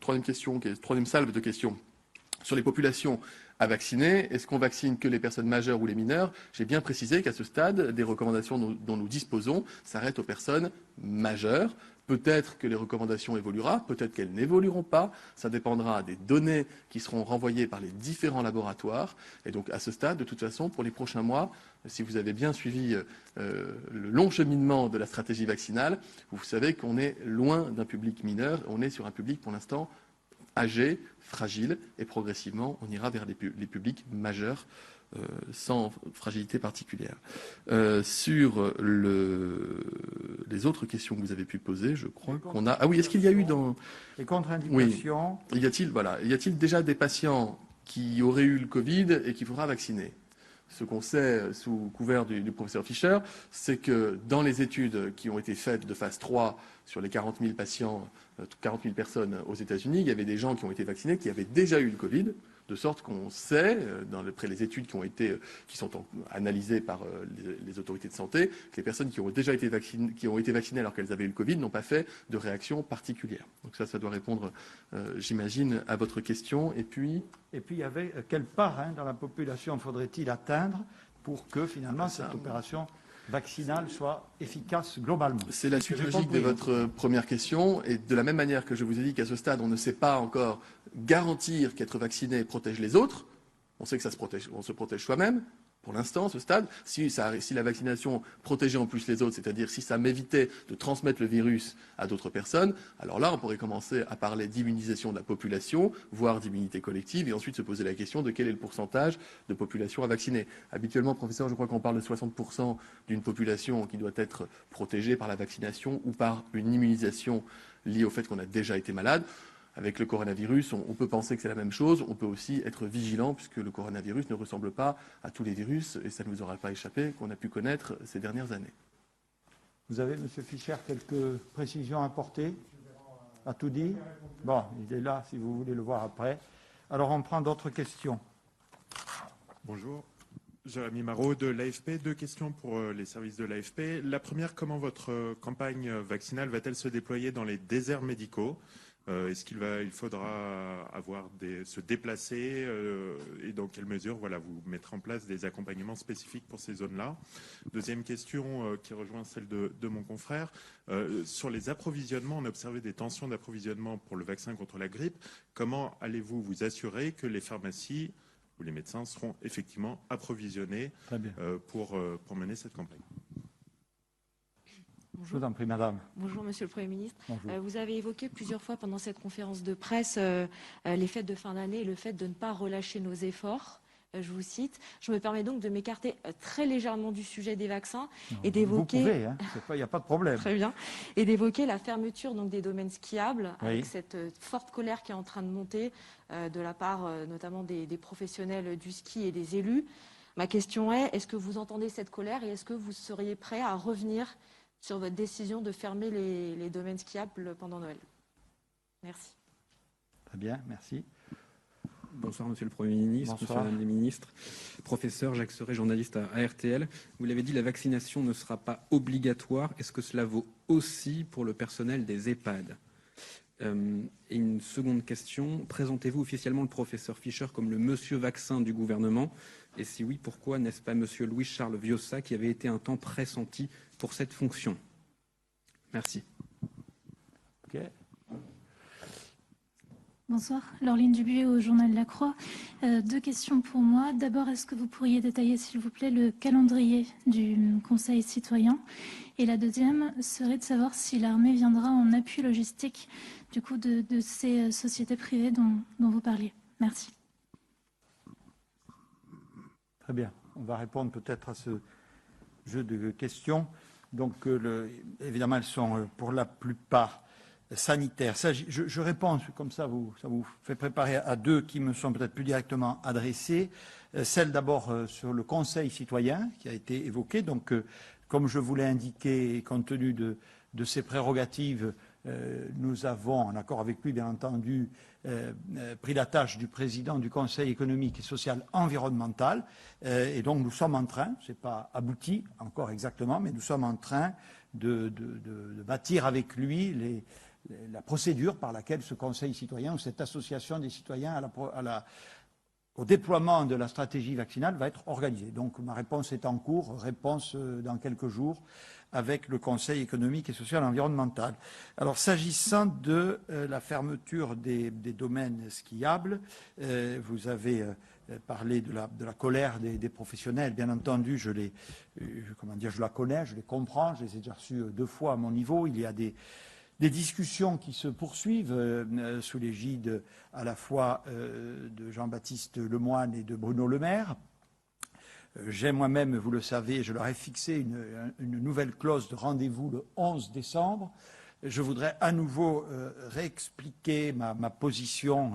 Troisième salve de questions sur les populations à vacciner, est-ce qu'on vaccine que les personnes majeures ou les mineurs? J'ai bien précisé qu'à ce stade, des recommandations dont nous disposons s'arrêtent aux personnes majeures. Peut-être que les recommandations évolueront, peut-être qu'elles n'évolueront pas. Ça dépendra des données qui seront renvoyées par les différents laboratoires. Et donc, à ce stade, de toute façon, pour les prochains mois, si vous avez bien suivi le long cheminement de la stratégie vaccinale, vous savez qu'on est loin d'un public mineur. On est sur un public, pour l'instant, âgé, fragile, et progressivement, on ira vers les publics majeurs sans fragilité particulière. Sur les autres questions que vous avez pu poser, je crois qu'on a... Ah oui, est-ce qu'il y a eu dans... Les contre-indications. Oui. Y a-t-il déjà des patients qui aurait eu le Covid et qu'il faudra vacciner. Ce qu'on sait sous couvert du professeur Fischer, c'est que dans les études qui ont été faites de phase 3 sur les 40 000 patients, 40 000 personnes aux États-Unis, il y avait des gens qui ont été vaccinés qui avaient déjà eu le Covid, de sorte qu'on sait, d'après les études qui sont analysées par les autorités de santé, que les personnes qui ont été vaccinées alors qu'elles avaient eu le Covid n'ont pas fait de réaction particulière. Donc ça doit répondre, j'imagine, à votre question. Et puis, il y avait quelle part dans la population faudrait-il atteindre pour que finalement cette opération vaccinale soit efficace globalement? C'est la suite logique de votre première question. Et de la même manière que je vous ai dit qu'à ce stade, on ne sait pas encore garantir qu'être vacciné protège les autres, on sait que on se protège soi-même. Pour l'instant, à ce stade, si la vaccination protégeait en plus les autres, c'est-à-dire si ça m'évitait de transmettre le virus à d'autres personnes, alors là, on pourrait commencer à parler d'immunisation de la population, voire d'immunité collective, et ensuite se poser la question de quel est le pourcentage de population à vacciner. Habituellement, professeur, je crois qu'on parle de 60% d'une population qui doit être protégée par la vaccination ou par une immunisation liée au fait qu'on a déjà été malade. Avec le coronavirus, on peut penser que c'est la même chose. On peut aussi être vigilant puisque le coronavirus ne ressemble pas à tous les virus, et ça ne vous aura pas échappé, qu'on a pu connaître ces dernières années. Vous avez, M. Fischer, quelques précisions à apporter? A tout dit? Bon, il est là si vous voulez le voir après. Alors on prend d'autres questions. Bonjour. Jérémy Marot de l'AFP. 2 questions pour les services de l'AFP. La première, comment votre campagne vaccinale va-t-elle se déployer dans les déserts médicaux? Est-ce qu'il faudra se déplacer et dans quelle mesure vous mettre en place des accompagnements spécifiques pour ces zones-là? Deuxième question qui rejoint celle de mon confrère. Sur les approvisionnements, on a observé des tensions d'approvisionnement pour le vaccin contre la grippe. Comment allez-vous vous assurer que les pharmacies ou les médecins seront effectivement approvisionnés pour mener cette campagne? Bonjour. Je vous en prie, madame. Bonjour, monsieur le Premier ministre. Vous avez évoqué plusieurs fois pendant cette conférence de presse les fêtes de fin d'année et le fait de ne pas relâcher nos efforts. Je vous cite. Je me permets donc de m'écarter très légèrement du sujet des vaccins et d'évoquer. Vous pouvez, il n'y a pas de problème. Très bien. Et d'évoquer la fermeture des domaines skiables, oui, avec cette forte colère qui est en train de monter de la part notamment des professionnels du ski et des élus. Ma question est-ce que vous entendez cette colère et est-ce que vous seriez prêt à revenir sur votre décision de fermer les domaines skiables pendant Noël? Merci. Très bien, merci. Bonsoir, monsieur le Premier ministre, monsieur, madame les ministres. Professeur Jacques Serret, journaliste à RTL. Vous l'avez dit, la vaccination ne sera pas obligatoire. Est-ce que cela vaut aussi pour le personnel des EHPAD? Et une seconde question, présentez-vous officiellement le professeur Fischer comme le monsieur vaccin du gouvernement? Et si oui, pourquoi n'est-ce pas monsieur Louis-Charles Viossa qui avait été un temps pressenti pour cette fonction? Merci. Okay. Bonsoir, Laureline Dubuet au journal La Croix. 2 questions pour moi. D'abord, est-ce que vous pourriez détailler, s'il vous plaît, le calendrier du Conseil citoyen? Et la deuxième serait de savoir si l'armée viendra en appui logistique du coup de ces sociétés privées dont vous parliez. Merci. Très bien. On va répondre peut-être à ce jeu de questions. Donc, évidemment, elles sont pour la plupart sanitaires. Ça, je réponds, comme ça vous fait préparer à 2 qui me sont peut-être plus directement adressées. Celle d'abord sur le Conseil citoyen qui a été évoqué. Donc, comme je vous l'ai indiqué, compte tenu de ses prérogatives, nous avons, en accord avec lui, bien entendu, pris la tâche du président du Conseil économique et social environnemental. Et donc, nous sommes en train, ce n'est pas abouti encore exactement, mais nous sommes en train de bâtir avec lui la procédure par laquelle ce Conseil citoyen ou cette association des citoyens au déploiement de la stratégie vaccinale va être organisée. Donc, ma réponse est en cours, réponse dans quelques jours avec le Conseil économique et social environnemental. Alors, s'agissant de la fermeture des domaines skiables, vous avez parlé de la colère des professionnels. Bien entendu, je la connais, je les comprends, je les ai déjà reçus 2 fois à mon niveau. Il y a des discussions qui se poursuivent sous l'égide à la fois de Jean-Baptiste Lemoyne et de Bruno Le Maire. J'ai moi-même, vous le savez, je leur ai fixé une nouvelle clause de rendez-vous le 11 décembre je voudrais à nouveau réexpliquer ma position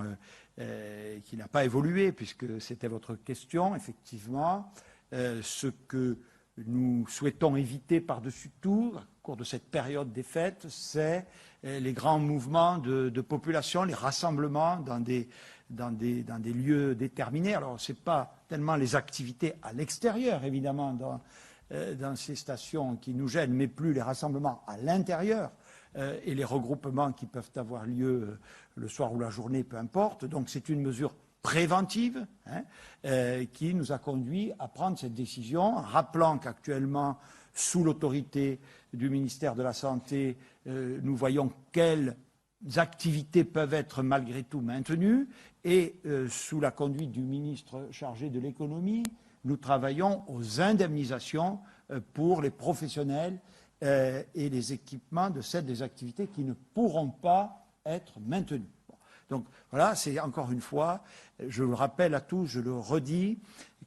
qui n'a pas évolué, puisque c'était votre question, effectivement. Ce que nous souhaitons éviter par-dessus tout, au cours de cette période des fêtes, c'est les grands mouvements de population, les rassemblements dans des lieux déterminés. Alors, ce n'est pas tellement les activités à l'extérieur, évidemment, dans ces stations qui nous gênent, mais plus les rassemblements à l'intérieur et les regroupements qui peuvent avoir lieu le soir ou la journée, peu importe. Donc, c'est une mesure préventive qui nous a conduit à prendre cette décision, en rappelant qu'actuellement, sous l'autorité du ministère de la Santé, nous voyons quelles activités peuvent être malgré tout maintenues et sous la conduite du ministre chargé de l'économie, nous travaillons aux indemnisations pour les professionnels et les équipements de celles des activités qui ne pourront pas être maintenues. Donc voilà, c'est encore une fois, je le rappelle à tous, je le redis,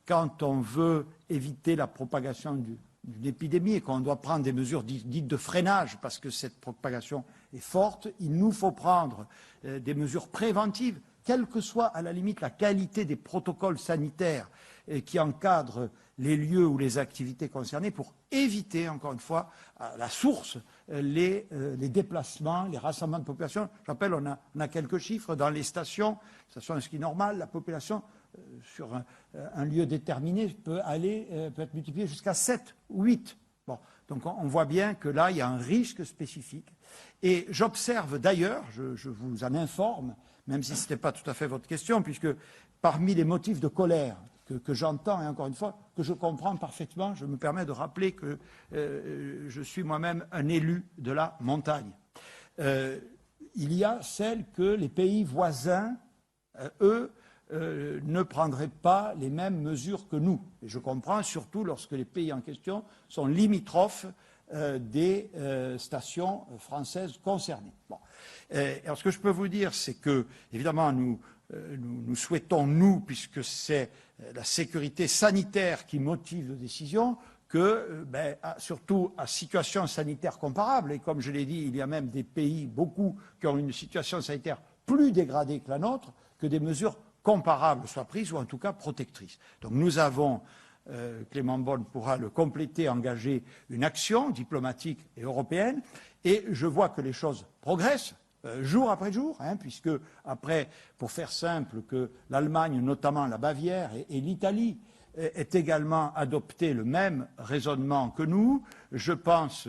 quand on veut éviter la propagation d'une épidémie et qu'on doit prendre des mesures dites de freinage parce que cette propagation est forte, il nous faut prendre des mesures préventives, quelle que soit à la limite la qualité des protocoles sanitaires qui encadrent les lieux ou les activités concernées pour éviter, encore une fois, à la source, les déplacements, les rassemblements de population. Je rappelle, on a quelques chiffres dans les stations de ski normales, la population sur un lieu déterminé peut être multipliée jusqu'à 7 ou 8. Bon, donc on voit bien que là, il y a un risque spécifique. Et j'observe d'ailleurs, je vous en informe, même si ce n'était pas tout à fait votre question, puisque parmi les motifs de colère que j'entends, et encore une fois, que je comprends parfaitement, je me permets de rappeler que je suis moi-même un élu de la montagne. Il y a celle que les pays voisins, eux, ne prendraient pas les mêmes mesures que nous. Et je comprends surtout lorsque les pays en question sont limitrophes des stations françaises concernées. Bon. Alors ce que je peux vous dire, c'est que, évidemment, nous souhaitons, nous, puisque c'est la sécurité sanitaire qui motive nos décisions, que, surtout à situation sanitaire comparable, et comme je l'ai dit, il y a même des pays, beaucoup, qui ont une situation sanitaire plus dégradée que la nôtre, que des mesures comparables soient prises, ou en tout cas protectrices. Donc nous avons, Clément Beaune pourra le compléter, engager une action diplomatique et européenne, et je vois que les choses progressent, jour après jour, puisque après, pour faire simple, que l'Allemagne, notamment la Bavière et l'Italie, aient également adopté le même raisonnement que nous. Je pense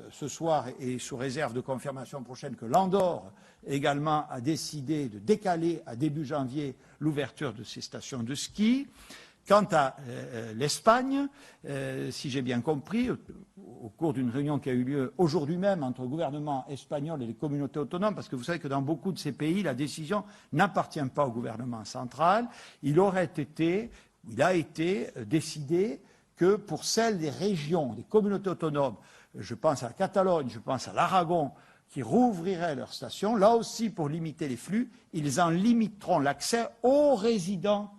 ce soir, et sous réserve de confirmation prochaine, que l'Andorre également a décidé de décaler à début janvier l'ouverture de ces stations de ski. Quant à l'Espagne, si j'ai bien compris, au cours d'une réunion qui a eu lieu aujourd'hui même entre le gouvernement espagnol et les communautés autonomes, parce que vous savez que dans beaucoup de ces pays, la décision n'appartient pas au gouvernement central, il a été décidé que pour celles des régions, des communautés autonomes, je pense à la Catalogne, je pense à l'Aragon, qui rouvriraient leurs stations, là aussi pour limiter les flux, ils en limiteront l'accès aux résidents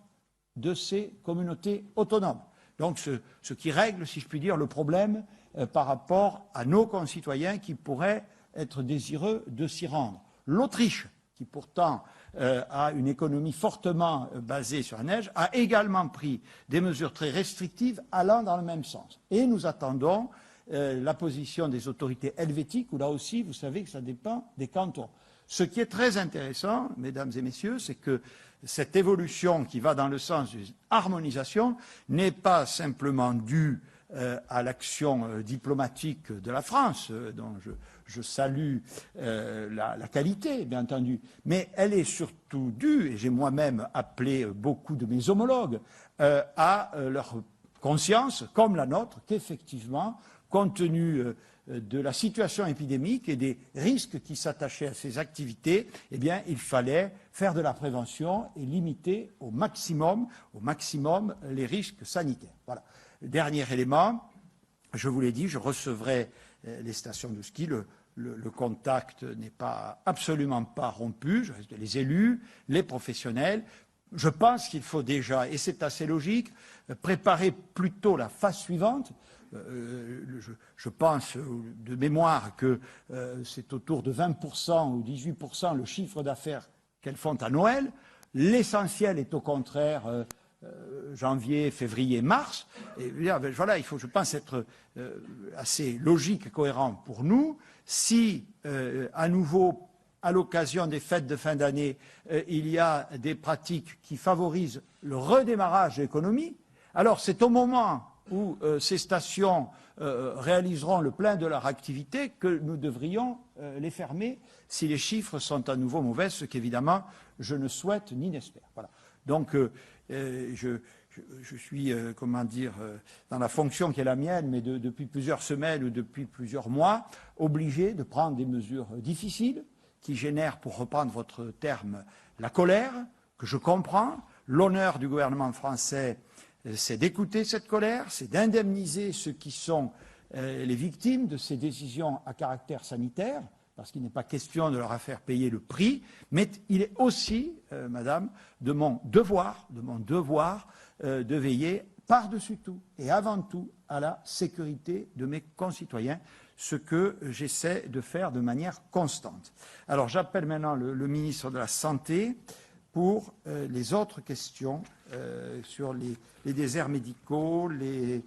de ces communautés autonomes. Donc ce qui règle, si je puis dire, le problème par rapport à nos concitoyens qui pourraient être désireux de s'y rendre. L'Autriche, qui pourtant a une économie fortement basée sur la neige, a également pris des mesures très restrictives allant dans le même sens. Et nous attendons la position des autorités helvétiques, où là aussi, vous savez que ça dépend des cantons. Ce qui est très intéressant, mesdames et messieurs, c'est que cette évolution qui va dans le sens d'une harmonisation n'est pas simplement due à l'action diplomatique de la France, dont je salue la qualité, bien entendu, mais elle est surtout due, et j'ai moi-même appelé beaucoup de mes homologues, à leur conscience, comme la nôtre, qu'effectivement, compte tenu de la situation épidémique et des risques qui s'attachaient à ces activités, eh bien, il fallait faire de la prévention et limiter au maximum les risques sanitaires. Voilà. Dernier élément, je vous l'ai dit, je recevrai les stations de ski. Le contact n'est absolument pas rompu. Je reste les élus, les professionnels. Je pense qu'il faut déjà, et c'est assez logique, préparer plutôt la phase suivante. je pense de mémoire que c'est autour de 20% ou 18% le chiffre d'affaires qu'elles font à Noël. L'essentiel est au contraire janvier, février, mars. Et voilà, il faut, je pense, être assez logique et cohérent pour nous. Si, à nouveau, à l'occasion des fêtes de fin d'année, il y a des pratiques qui favorisent le redémarrage de l'économie, alors c'est au moment où ces stations réaliseront le plein de leur activité que nous devrions les fermer si les chiffres sont à nouveau mauvais, ce qu'évidemment je ne souhaite ni n'espère. Voilà. Donc je suis, comment dire, dans la fonction qui est la mienne, mais depuis plusieurs semaines ou depuis plusieurs mois, obligé de prendre des mesures difficiles qui génèrent, pour reprendre votre terme, la colère, que je comprends. L'honneur du gouvernement français, c'est d'écouter cette colère, c'est d'indemniser ceux qui sont les victimes de ces décisions à caractère sanitaire, parce qu'il n'est pas question de leur faire payer le prix, mais il est aussi, madame, de mon devoir de veiller par-dessus tout et avant tout à la sécurité de mes concitoyens, ce que j'essaie de faire de manière constante. Alors j'appelle maintenant le ministre de la Santé pour les autres questions sur les déserts médicaux, les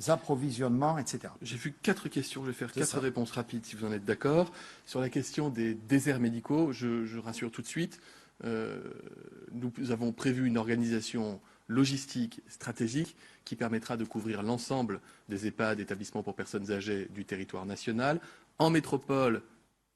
approvisionnements, etc. J'ai vu 4 questions, je vais faire 4 réponses rapides si vous en êtes d'accord. Sur la question des déserts médicaux, je rassure tout de suite, nous avons prévu une organisation logistique stratégique qui permettra de couvrir l'ensemble des EHPAD, établissements pour personnes âgées du territoire national, en métropole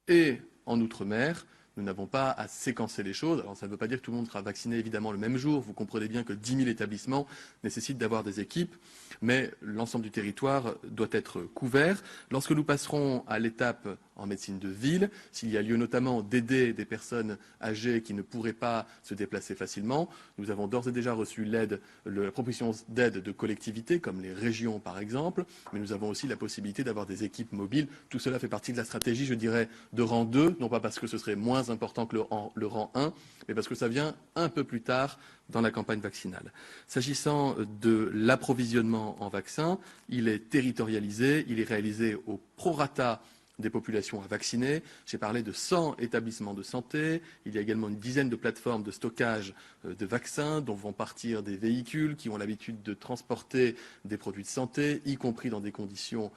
et en Outre-mer. Nous n'avons pas à séquencer les choses. Alors ça ne veut pas dire que tout le monde sera vacciné évidemment le même jour. Vous comprenez bien que 10 000 établissements nécessitent d'avoir des équipes, mais l'ensemble du territoire doit être couvert. Lorsque nous passerons à l'étape en médecine de ville, s'il y a lieu notamment d'aider des personnes âgées qui ne pourraient pas se déplacer facilement, nous avons d'ores et déjà reçu la proposition d'aide de collectivités, comme les régions par exemple, mais nous avons aussi la possibilité d'avoir des équipes mobiles. Tout cela fait partie de la stratégie, je dirais, de rang 2, non pas parce que ce serait moins important que le rang 1, mais parce que ça vient un peu plus tard dans la campagne vaccinale. S'agissant de l'approvisionnement en vaccins, il est territorialisé, il est réalisé au prorata des populations à vacciner. J'ai parlé de 100 établissements de santé. Il y a également une dizaine de plateformes de stockage de vaccins dont vont partir des véhicules qui ont l'habitude de transporter des produits de santé, y compris dans des conditions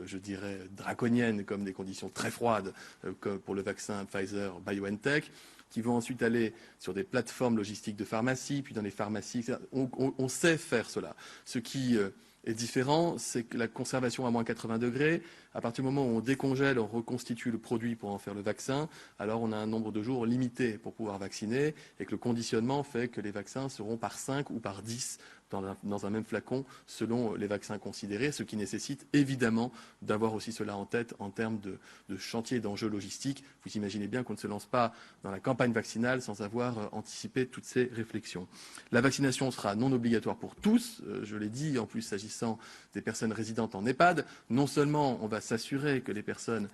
je dirais draconiennes, comme des conditions très froides, comme pour le vaccin Pfizer-BioNTech, qui vont ensuite aller sur des plateformes logistiques de pharmacie, puis dans les pharmacies, etc. On sait faire cela. Ce qui est différent, c'est que la conservation à moins 80 degrés, à partir du moment où on décongèle, on reconstitue le produit pour en faire le vaccin, alors on a un nombre de jours limité pour pouvoir vacciner, et que le conditionnement fait que les vaccins seront par 5 ou par 10 dans un même flacon selon les vaccins considérés, ce qui nécessite évidemment d'avoir aussi cela en tête en termes de chantier d'enjeux logistiques. Vous imaginez bien qu'on ne se lance pas dans la campagne vaccinale sans avoir anticipé toutes ces réflexions. La vaccination sera non obligatoire pour tous, je l'ai dit, en plus s'agissant des personnes résidentes en EHPAD. Non seulement on va s'assurer que les personnes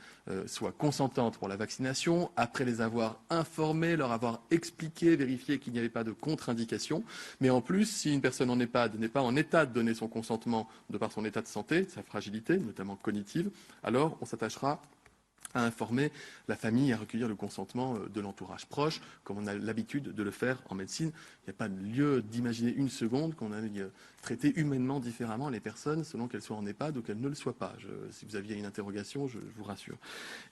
soient consentantes pour la vaccination, après les avoir informées, leur avoir expliqué, vérifié qu'il n'y avait pas de contre-indication, mais en plus, si une personne en EHPAD n'est pas en état de donner son consentement de par son état de santé, sa fragilité, notamment cognitive, alors on s'attachera à informer la famille, à recueillir le consentement de l'entourage proche, comme on a l'habitude de le faire en médecine. Il n'y a pas de lieu d'imaginer une seconde qu'on aille traiter humainement différemment les personnes selon qu'elles soient en EHPAD ou qu'elles ne le soient pas. Si vous aviez une interrogation, je vous rassure.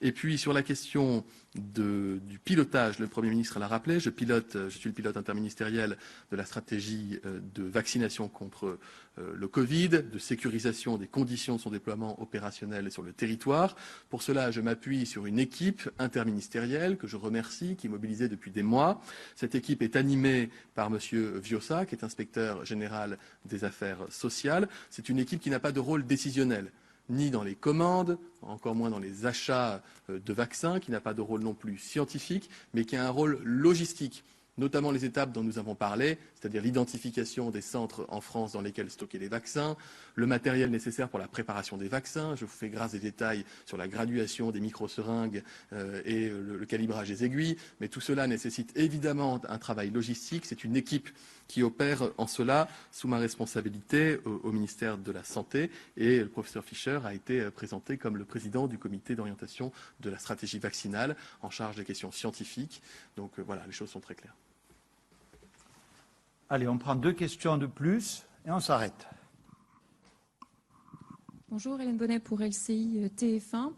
Et puis sur la question du pilotage, le Premier ministre l'a rappelé, je suis le pilote interministériel de la stratégie de vaccination contre le Covid, de sécurisation des conditions de son déploiement opérationnel sur le territoire. Pour cela, je m'appuie sur une équipe interministérielle que je remercie, qui est mobilisée depuis des mois. Cette équipe est animée par Monsieur Viossa, qui est inspecteur général des affaires sociales. C'est une équipe qui n'a pas de rôle décisionnel, ni dans les commandes, encore moins dans les achats de vaccins, qui n'a pas de rôle non plus scientifique, mais qui a un rôle logistique, notamment les étapes dont nous avons parlé, c'est-à-dire l'identification des centres en France dans lesquels stocker les vaccins, le matériel nécessaire pour la préparation des vaccins. Je vous fais grâce des détails sur la graduation des micro-seringues et le calibrage des aiguilles, mais tout cela nécessite évidemment un travail logistique. C'est une équipe qui opère en cela sous ma responsabilité au ministère de la Santé, et le professeur Fischer a été présenté comme le président du comité d'orientation de la stratégie vaccinale en charge des questions scientifiques. Donc voilà, les choses sont très claires. Allez, on prend 2 questions de plus et on s'arrête. Bonjour, Hélène Bonnet pour LCI TF1.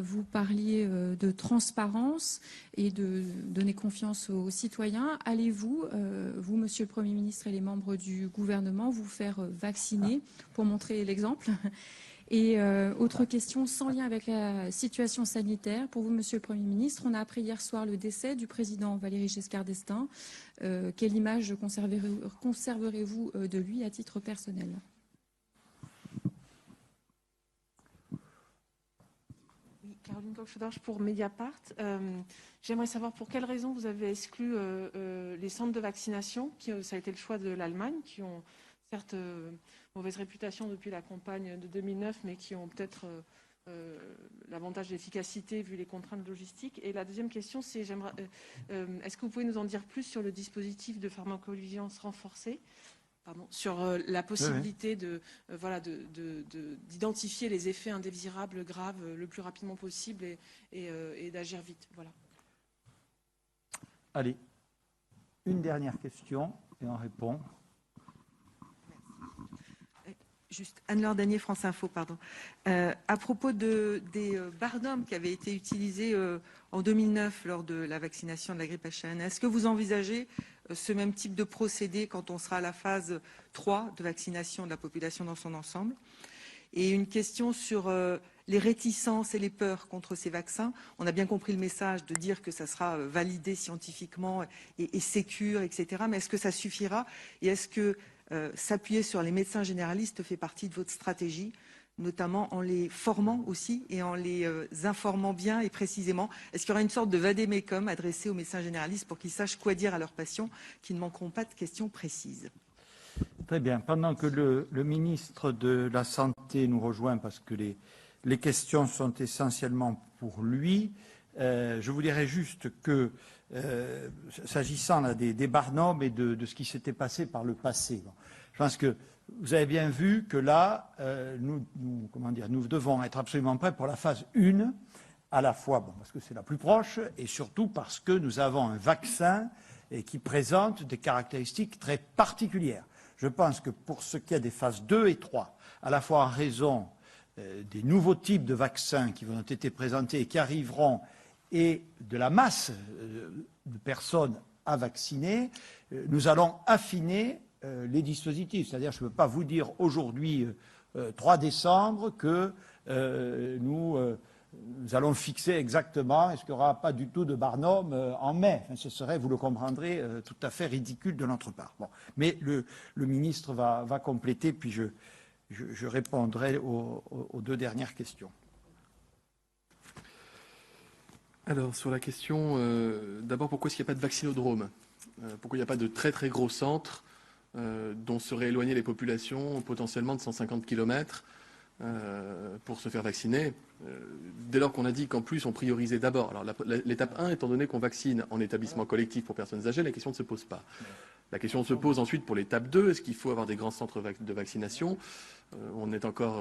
Vous parliez de transparence et de donner confiance aux citoyens. Allez-vous, vous, Monsieur le Premier ministre et les membres du gouvernement, vous faire vacciner pour montrer l'exemple? Et autre question, sans lien avec la situation sanitaire, pour vous, Monsieur le Premier ministre, on a appris hier soir le décès du président Valéry Giscard d'Estaing. Quelle image conserverez-vous de lui à titre personnel? Caroline Coq-Chaudarge pour Mediapart. J'aimerais savoir pour quelles raisons vous avez exclu les centres de vaccination, ça a été le choix de l'Allemagne, qui ont certes mauvaise réputation depuis la campagne de 2009, mais qui ont peut-être l'avantage d'efficacité vu les contraintes logistiques. Et la deuxième question, c'est est-ce que vous pouvez nous en dire plus sur le dispositif de pharmacovigilance renforcée, sur la possibilité d'identifier les effets indésirables graves le plus rapidement possible et d'agir vite. Voilà. Allez, une dernière question et on répond. Juste Anne-Laure Danier, France Info, pardon. À propos des Barnum qui avaient été utilisés en 2009 lors de la vaccination de la grippe H1N1, est-ce que vous envisagez ce même type de procédé quand on sera à la phase 3 de vaccination de la population dans son ensemble? Et une question sur les réticences et les peurs contre ces vaccins. On a bien compris le message de dire que ça sera validé scientifiquement et sécure, etc. Mais est-ce que ça suffira? Et est-ce que s'appuyer sur les médecins généralistes fait partie de votre stratégie, notamment en les formant aussi et en les informant bien et précisément? Est-ce qu'il y aura une sorte de vade-mecum adressée aux médecins généralistes pour qu'ils sachent quoi dire à leurs patients, qui ne manqueront pas de questions précises? Très bien. Pendant que le ministre de la Santé nous rejoint, parce que les questions sont essentiellement pour lui, je vous dirais juste que, s'agissant là, des Barnum et de ce qui s'était passé par le passé, bon, je pense que vous avez bien vu que là, nous devons être absolument prêts pour la phase 1, à la fois parce que c'est la plus proche et surtout parce que nous avons un vaccin qui présente des caractéristiques très particulières. Je pense que pour ce qui est des phases 2 et 3, à la fois en raison des nouveaux types de vaccins qui vont être présentés et qui arriveront, et de la masse de personnes à vacciner, nous allons affiner les dispositifs. C'est-à-dire, je ne peux pas vous dire aujourd'hui, 3 décembre, que nous allons fixer exactement, est-ce qu'il n'y aura pas du tout de Barnum en mai. Enfin, ce serait, vous le comprendrez, tout à fait ridicule de notre part. Bon. Mais le ministre va compléter, puis je répondrai aux 2 dernières questions. Alors, sur la question, d'abord, pourquoi est-ce qu'il n'y a pas de vaccinodrome? Pourquoi il n'y a pas de très très gros centres dont seraient éloignées les populations potentiellement de 150 km pour se faire vacciner, dès lors qu'on a dit qu'en plus on priorisait d'abord. Alors l'étape 1, étant donné qu'on vaccine en établissement collectif pour personnes âgées, la question ne se pose pas. La question se pose ensuite pour l'étape 2, est-ce qu'il faut avoir des grands centres de vaccination? On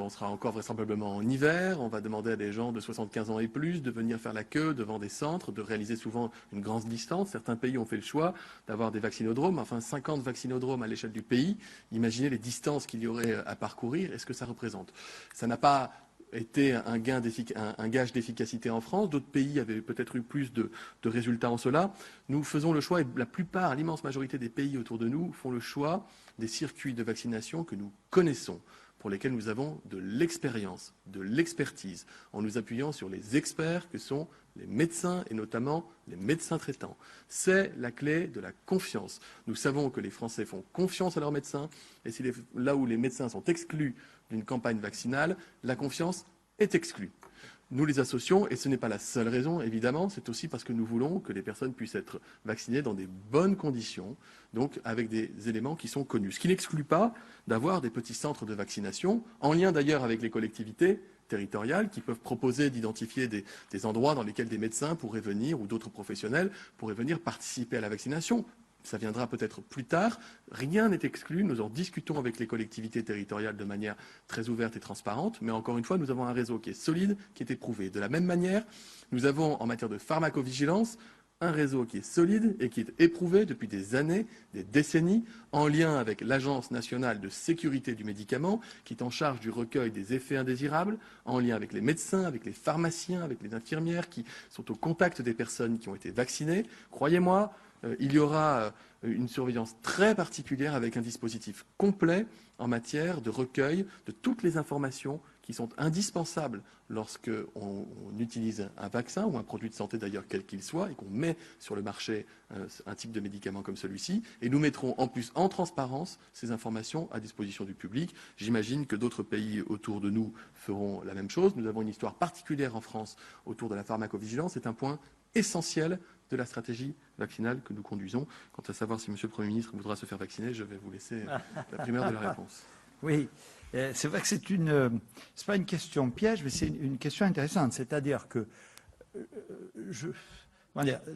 sera encore vraisemblablement en hiver, on va demander à des gens de 75 ans et plus de venir faire la queue devant des centres, de réaliser souvent une grande distance. Certains pays ont fait le choix d'avoir des vaccinodromes, enfin 50 vaccinodromes à l'échelle du pays. Imaginez les distances qu'il y aurait à parcourir et ce que ça représente. Ça n'a pas été un gage d'efficacité en France. D'autres pays avaient peut-être eu plus de résultats en cela. Nous faisons le choix, et la plupart, l'immense majorité des pays autour de nous font le choix des circuits de vaccination que nous connaissons, pour lesquels nous avons de l'expérience, de l'expertise, en nous appuyant sur les experts que sont les médecins et notamment les médecins traitants. C'est la clé de la confiance. Nous savons que les Français font confiance à leurs médecins et là où les médecins sont exclus d'une campagne vaccinale, la confiance est exclue. nous les associons, et ce n'est pas la seule raison, évidemment, c'est aussi parce que nous voulons que les personnes puissent être vaccinées dans des bonnes conditions, donc avec des éléments qui sont connus. Ce qui n'exclut pas d'avoir des petits centres de vaccination, en lien d'ailleurs avec les collectivités territoriales, qui peuvent proposer d'identifier des endroits dans lesquels des médecins pourraient venir, ou d'autres professionnels pourraient venir participer à la vaccination. Ça viendra peut-être plus tard. Rien n'est exclu. Nous en discutons avec les collectivités territoriales de manière très ouverte et transparente. Mais encore une fois, nous avons un réseau qui est solide, qui est éprouvé. De la même manière, nous avons en matière de pharmacovigilance un réseau qui est solide et qui est éprouvé depuis des années, des décennies, en lien avec l'Agence nationale de sécurité du médicament, qui est en charge du recueil des effets indésirables, en lien avec les médecins, avec les pharmaciens, avec les infirmières qui sont au contact des personnes qui ont été vaccinées. Croyez-moi, il y aura une surveillance très particulière avec un dispositif complet en matière de recueil de toutes les informations qui sont indispensables lorsqu'on utilise un vaccin ou un produit de santé d'ailleurs quel qu'il soit et qu'on met sur le marché un type de médicament comme celui-ci. Et nous mettrons en plus en transparence ces informations à disposition du public. J'imagine que d'autres pays autour de nous feront la même chose. Nous avons une histoire particulière en France autour de la pharmacovigilance. C'est un point essentiel de la stratégie vaccinale que nous conduisons. Quant à savoir si Monsieur le Premier ministre voudra se faire vacciner, je vais vous laisser la primeur de la réponse. Oui, c'est vrai que c'est pas une question piège, mais c'est une question intéressante. C'est-à-dire que,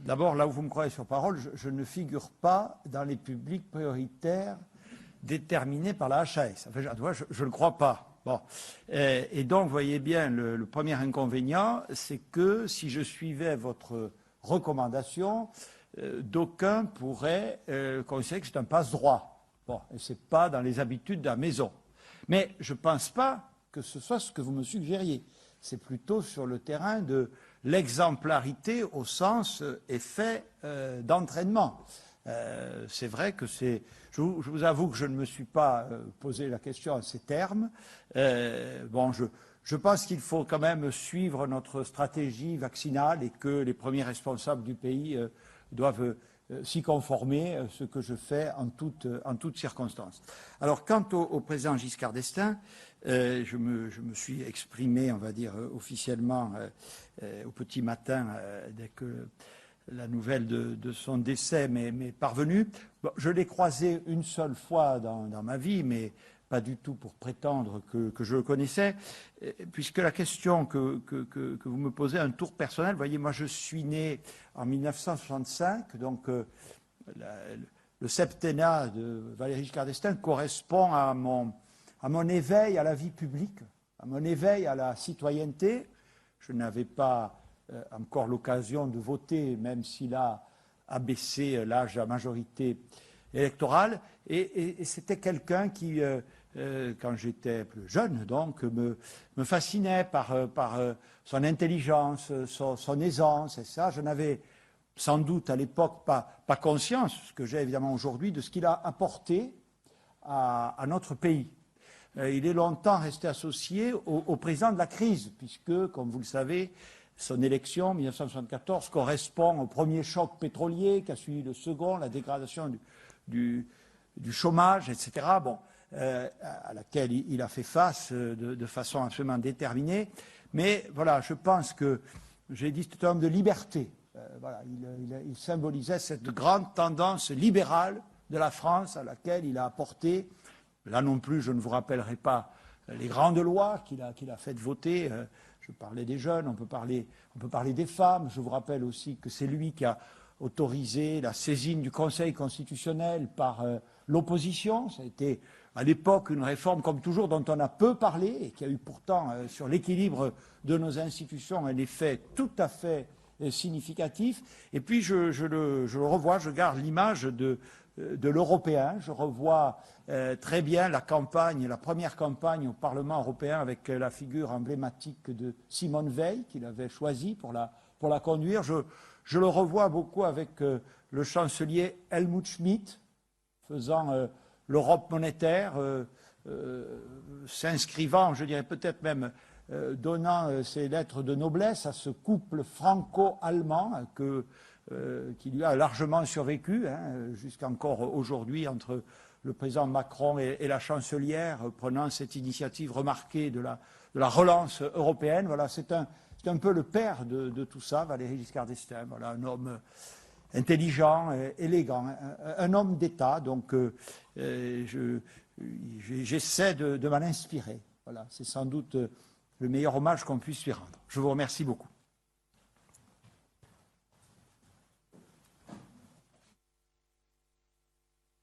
d'abord, là où vous me croyez sur parole, je ne figure pas dans les publics prioritaires déterminés par la HAS. Enfin, je ne le crois pas. Bon. Et donc, vous voyez bien, le premier inconvénient, c'est que si je suivais votre recommandation, d'aucuns pourraient considérer que c'est un passe-droit. Bon, et ce n'est pas dans les habitudes de la maison. Mais je ne pense pas que ce soit ce que vous me suggériez. C'est plutôt sur le terrain de l'exemplarité au sens effet d'entraînement. C'est vrai que c'est... Je vous avoue que je ne me suis pas posé la question en ces termes. Bon, je pense qu'il faut quand même suivre notre stratégie vaccinale et que les premiers responsables du pays doivent s'y conformer, ce que je fais en toutes circonstances. Alors, quant au président Giscard d'Estaing, je me suis exprimé, on va dire, officiellement au petit matin, dès que la nouvelle de son décès m'est parvenue. Bon, je l'ai croisé une seule fois dans ma vie, mais pas du tout pour prétendre que je le connaissais, puisque la question que vous me posez, un tour personnel, vous voyez, moi je suis né en 1965, donc le septennat de Valéry Giscard d'Estaing correspond à mon éveil à la vie publique, à mon éveil à la citoyenneté. Je n'avais pas encore l'occasion de voter, même s'il a abaissé l'âge de la majorité électorale, et c'était quelqu'un qui... quand j'étais plus jeune, donc, me fascinait par son intelligence, son aisance, et ça, je n'avais sans doute à l'époque pas conscience, ce que j'ai évidemment aujourd'hui, de ce qu'il a apporté à notre pays. Il est longtemps resté associé au président de la crise, puisque, comme vous le savez, son élection, en 1974, correspond au premier choc pétrolier, qui a suivi le second, la dégradation du chômage, etc. Bon, à laquelle il a fait face de façon absolument déterminée. Mais voilà, je pense que, j'ai dit, c'est un homme de liberté. Voilà, il symbolisait cette grande tendance libérale de la France à laquelle il a apporté, là non plus, je ne vous rappellerai pas les grandes lois qu'il a faites voter. Je parlais des jeunes, on peut parler des femmes. Je vous rappelle aussi que c'est lui qui a autorisé la saisine du Conseil constitutionnel par l'opposition. Ça a été à l'époque une réforme, comme toujours, dont on a peu parlé et qui a eu pourtant sur l'équilibre de nos institutions un effet tout à fait significatif. Et puis je le revois, je garde l'image de l'Européen. Je revois très bien la première campagne au Parlement européen avec la figure emblématique de Simone Veil qu'il avait choisie pour la conduire. Je le revois beaucoup avec le chancelier Helmut Schmidt, faisant l'Europe monétaire, s'inscrivant, je dirais peut-être même donnant ses lettres de noblesse à ce couple franco-allemand qui lui a largement survécu, jusqu'encore aujourd'hui, entre le président Macron et la chancelière, prenant cette initiative remarquée de la relance européenne. Voilà, c'est C'est un peu le père de tout ça, Valéry Giscard d'Estaing. Voilà, un homme intelligent, élégant, un homme d'État. Donc, j'essaie de m'en inspirer. Voilà, c'est sans doute le meilleur hommage qu'on puisse lui rendre. Je vous remercie beaucoup.